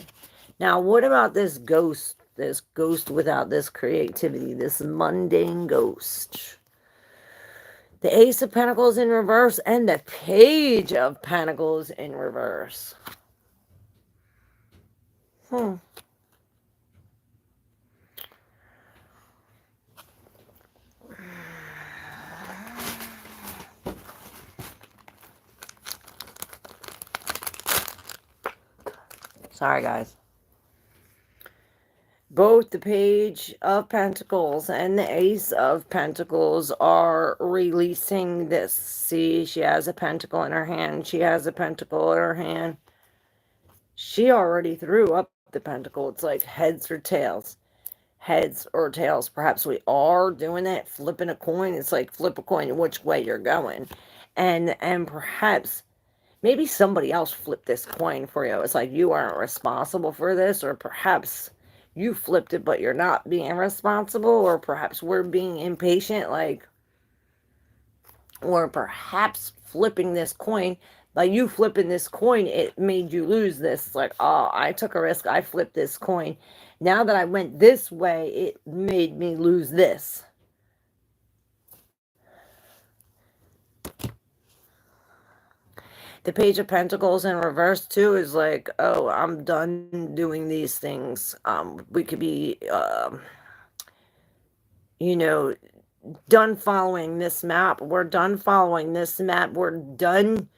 Now, what about this ghost? This ghost without this creativity, this mundane ghost. The Ace of Pentacles in reverse and the Page of Pentacles in reverse. Sorry, guys. Both the Page of Pentacles and the Ace of Pentacles are releasing this. See, she has a pentacle in her hand. She has a pentacle in her hand. She already threw up the pentacle. It's like heads or tails. Heads or tails. Perhaps we are doing that, flipping a coin. It's like flip a coin which way you're going. And perhaps maybe somebody else flipped this coin for you. It's like you aren't responsible for this, or perhaps you flipped it, but you're not being responsible, or perhaps we're being impatient, like, or perhaps flipping this coin, by you flipping this coin, it made you lose this. Like, oh, I took a risk, I flipped this coin. Now that I went this way, it made me lose this. The Page of Pentacles in reverse, too, is like, oh, I'm done doing these things. We could be, you know, done following this map. We're done following this map. We're done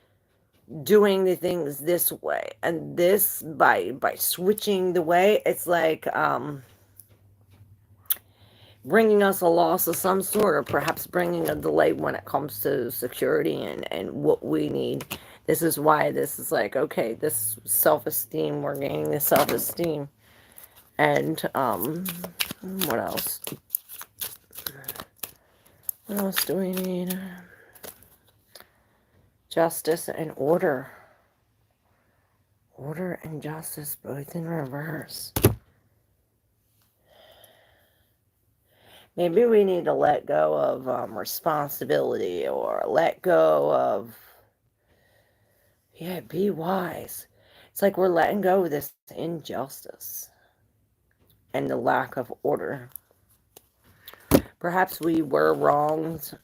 doing the things this way. And this, by switching the way, it's like, bringing us a loss of some sort, or perhaps bringing a delay when it comes to security and what we need. This is why this is like, okay, this self-esteem, we're gaining this self-esteem. And, what else? What else do we need? Justice and order. Order and justice, both in reverse. Maybe we need to let go of responsibility, or let go of, yeah, be wise. It's like we're letting go of this injustice and the lack of order. Perhaps we were wronged,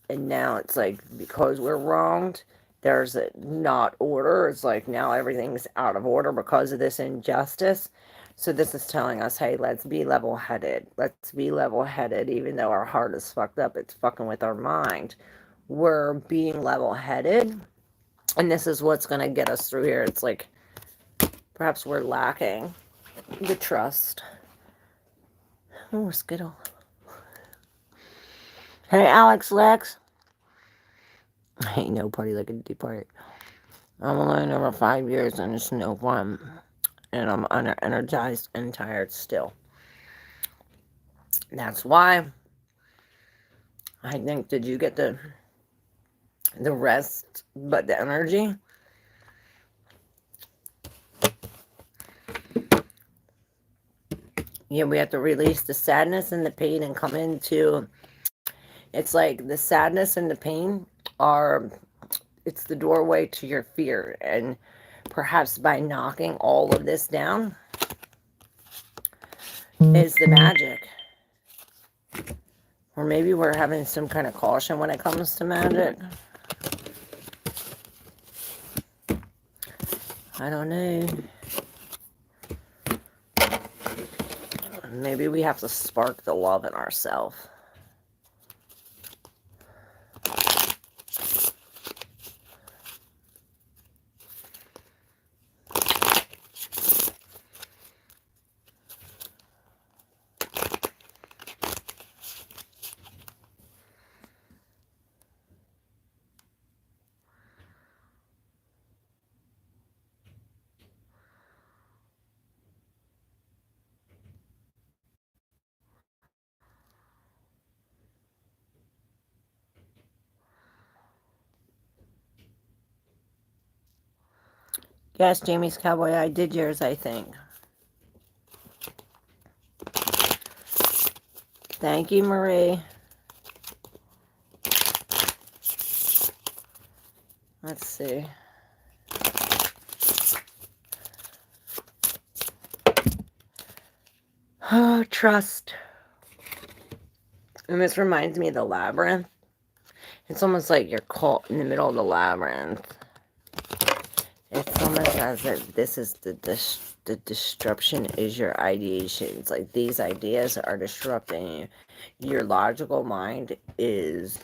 and now it's like, because we're wronged, there's not order. It's like now everything's out of order because of this injustice. So this is telling us, hey, let's be level-headed. Let's be level-headed, even though our heart is fucked up. It's fucking with our mind. We're being level-headed, and this is what's going to get us through here. It's like perhaps we're lacking the trust. Oh, Skittle. Hey, Alex Lex. Ain't no party like a deep party. I'm alone over 5 years and it's no fun. And I'm energized and tired still. That's why I think, did you get the rest but the energy? Yeah, we have to release the sadness and the pain and come into, it's like the sadness and the pain are, it's the doorway to your fear. And perhaps by knocking all of this down is the magic. Or maybe we're having some kind of caution when it comes to magic. I don't know. Maybe we have to spark the love in ourselves. Yes, Jamie's Cowboy, I did yours, I think. Thank you, Marie. Let's see. Oh, trust. And this reminds me of the labyrinth. It's almost like you're caught in the middle of the labyrinth. It's almost as if this is the disruption is your ideation. It's like these ideas are disrupting you. Your logical mind is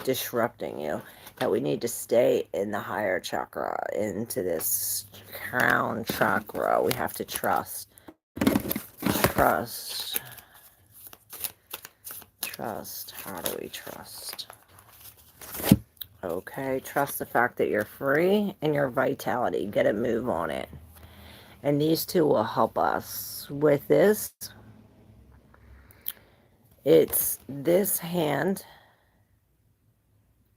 disrupting you. That we need to stay in the higher chakra, into this crown chakra. We have to trust. Trust. Trust. How do we trust? Okay, trust the fact that you're free and your vitality. Get a move on it. And these two will help us with this. It's this hand,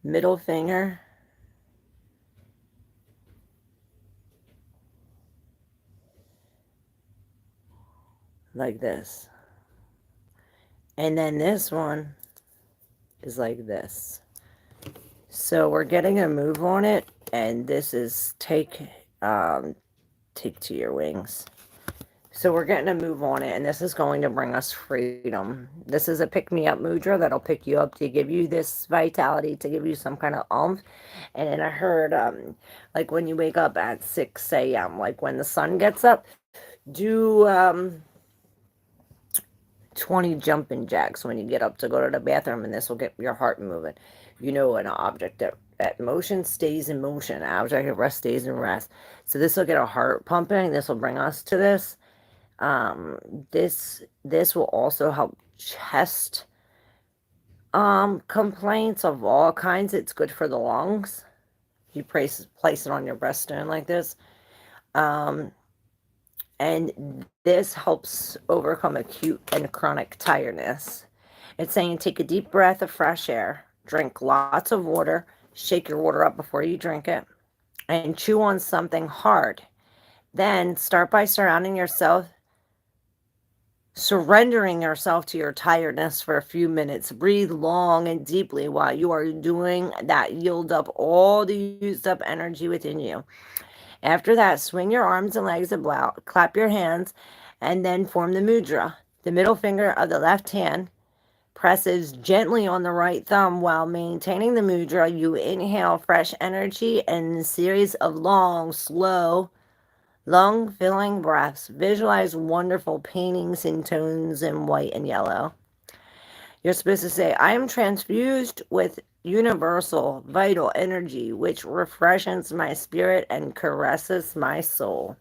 middle finger, like this. And then this one is like this. So we're getting a move on it, and this is take to your wings. So we're getting a move on it, and this is going to bring us freedom. This is a pick-me-up mudra that'll pick you up to give you this vitality, to give you some kind of oomph. And then I heard, like when you wake up at 6 a.m., like when the sun gets up, do 20 jumping jacks when you get up to go to the bathroom, and this will get your heart moving. You know, an object that motion stays in motion. An object at rest stays in rest. So this will get our heart pumping. This will bring us to this. This will also help chest complaints of all kinds. It's good for the lungs. You place it on your breastbone like this. And this helps overcome acute and chronic tiredness. It's saying take a deep breath of fresh air, drink lots of water, shake your water up before you drink it, and chew on something hard. Then start by surrendering yourself to your tiredness for a few minutes. Breathe long and deeply while you are doing that. Yield up all the used up energy within you. After that, swing your arms and legs about, clap your hands, and then form the mudra. The middle finger of the left hand presses gently on the right thumb while maintaining the mudra. You inhale fresh energy and a series of long, slow, lung-filling breaths. Visualize wonderful paintings in tones in white and yellow. You're supposed to say, I am transfused with universal vital energy, which refreshes my spirit and caresses my soul.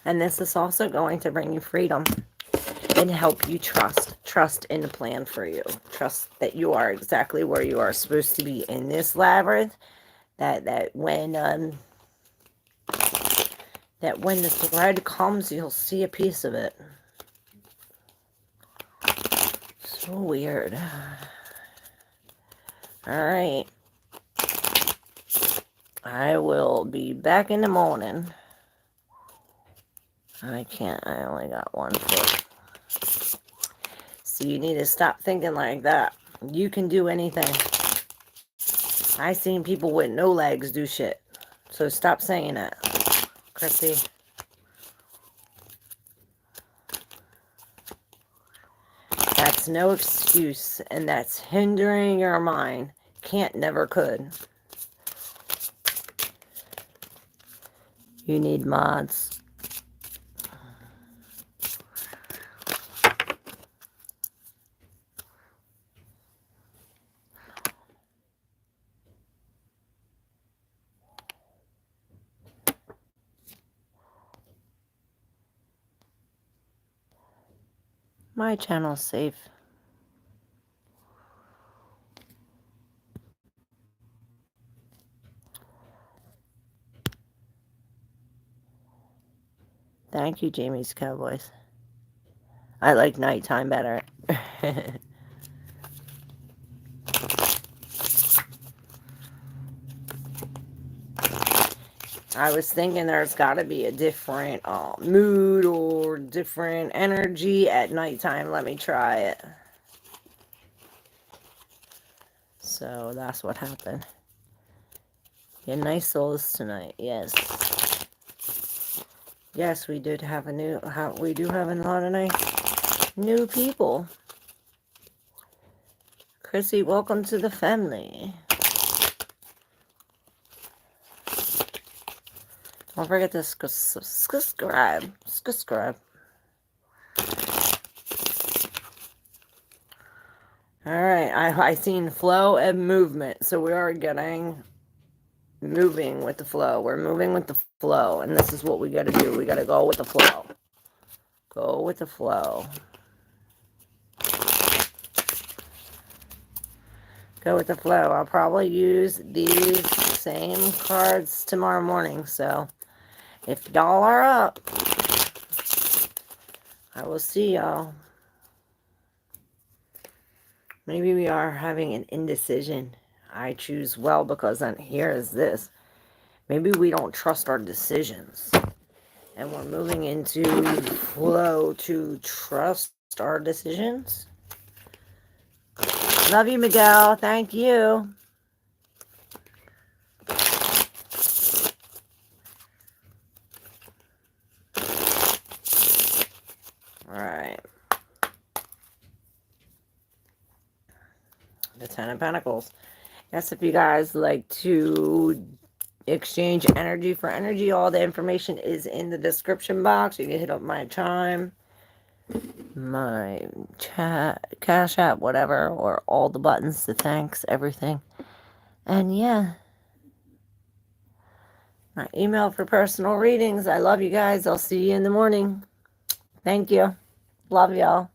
And this is also going to bring you freedom and help you trust in the plan for you. Trust that you are exactly where you are supposed to be in this labyrinth. That when the thread comes, you'll see a piece of it. So weird. All right. I will be back in the morning. I only got 1 foot. So you need to stop thinking like that. You can do anything. I seen people with no legs do shit. So stop saying that, Chrissy. That's no excuse, and that's hindering your mind. Can't, never could. You need mods. My channel's safe. Thank you, Jamie's Cowboys. I like nighttime better. I was thinking there's got to be a different mood or different energy at nighttime. Let me try it. So that's what happened. Yeah, nice souls tonight. Yes. Yes, we did have we do have a lot of nice new people. Chrissy, welcome to the family. Don't forget to subscribe. Subscribe. Alright, I seen flow and movement. So we are getting moving with the flow. We're moving with the flow. And this is what we got to do. We got to go with the flow. Go with the flow. Go with the flow. I'll probably use these same cards tomorrow morning. So if y'all are up, I will see y'all. Maybe we are having an indecision. I choose well because here is this. Maybe we don't trust our decisions. And we're moving into flow to trust our decisions. Love you, Miguel. Thank you. Alright. The Ten of Pentacles. Yes, if you guys like to exchange energy for energy, all the information is in the description box. You can hit up my Chime, my chat, Cash App, whatever, or all the buttons, the thanks, everything. And yeah, my email for personal readings. I love you guys. I'll see you in the morning. Thank you. Love y'all.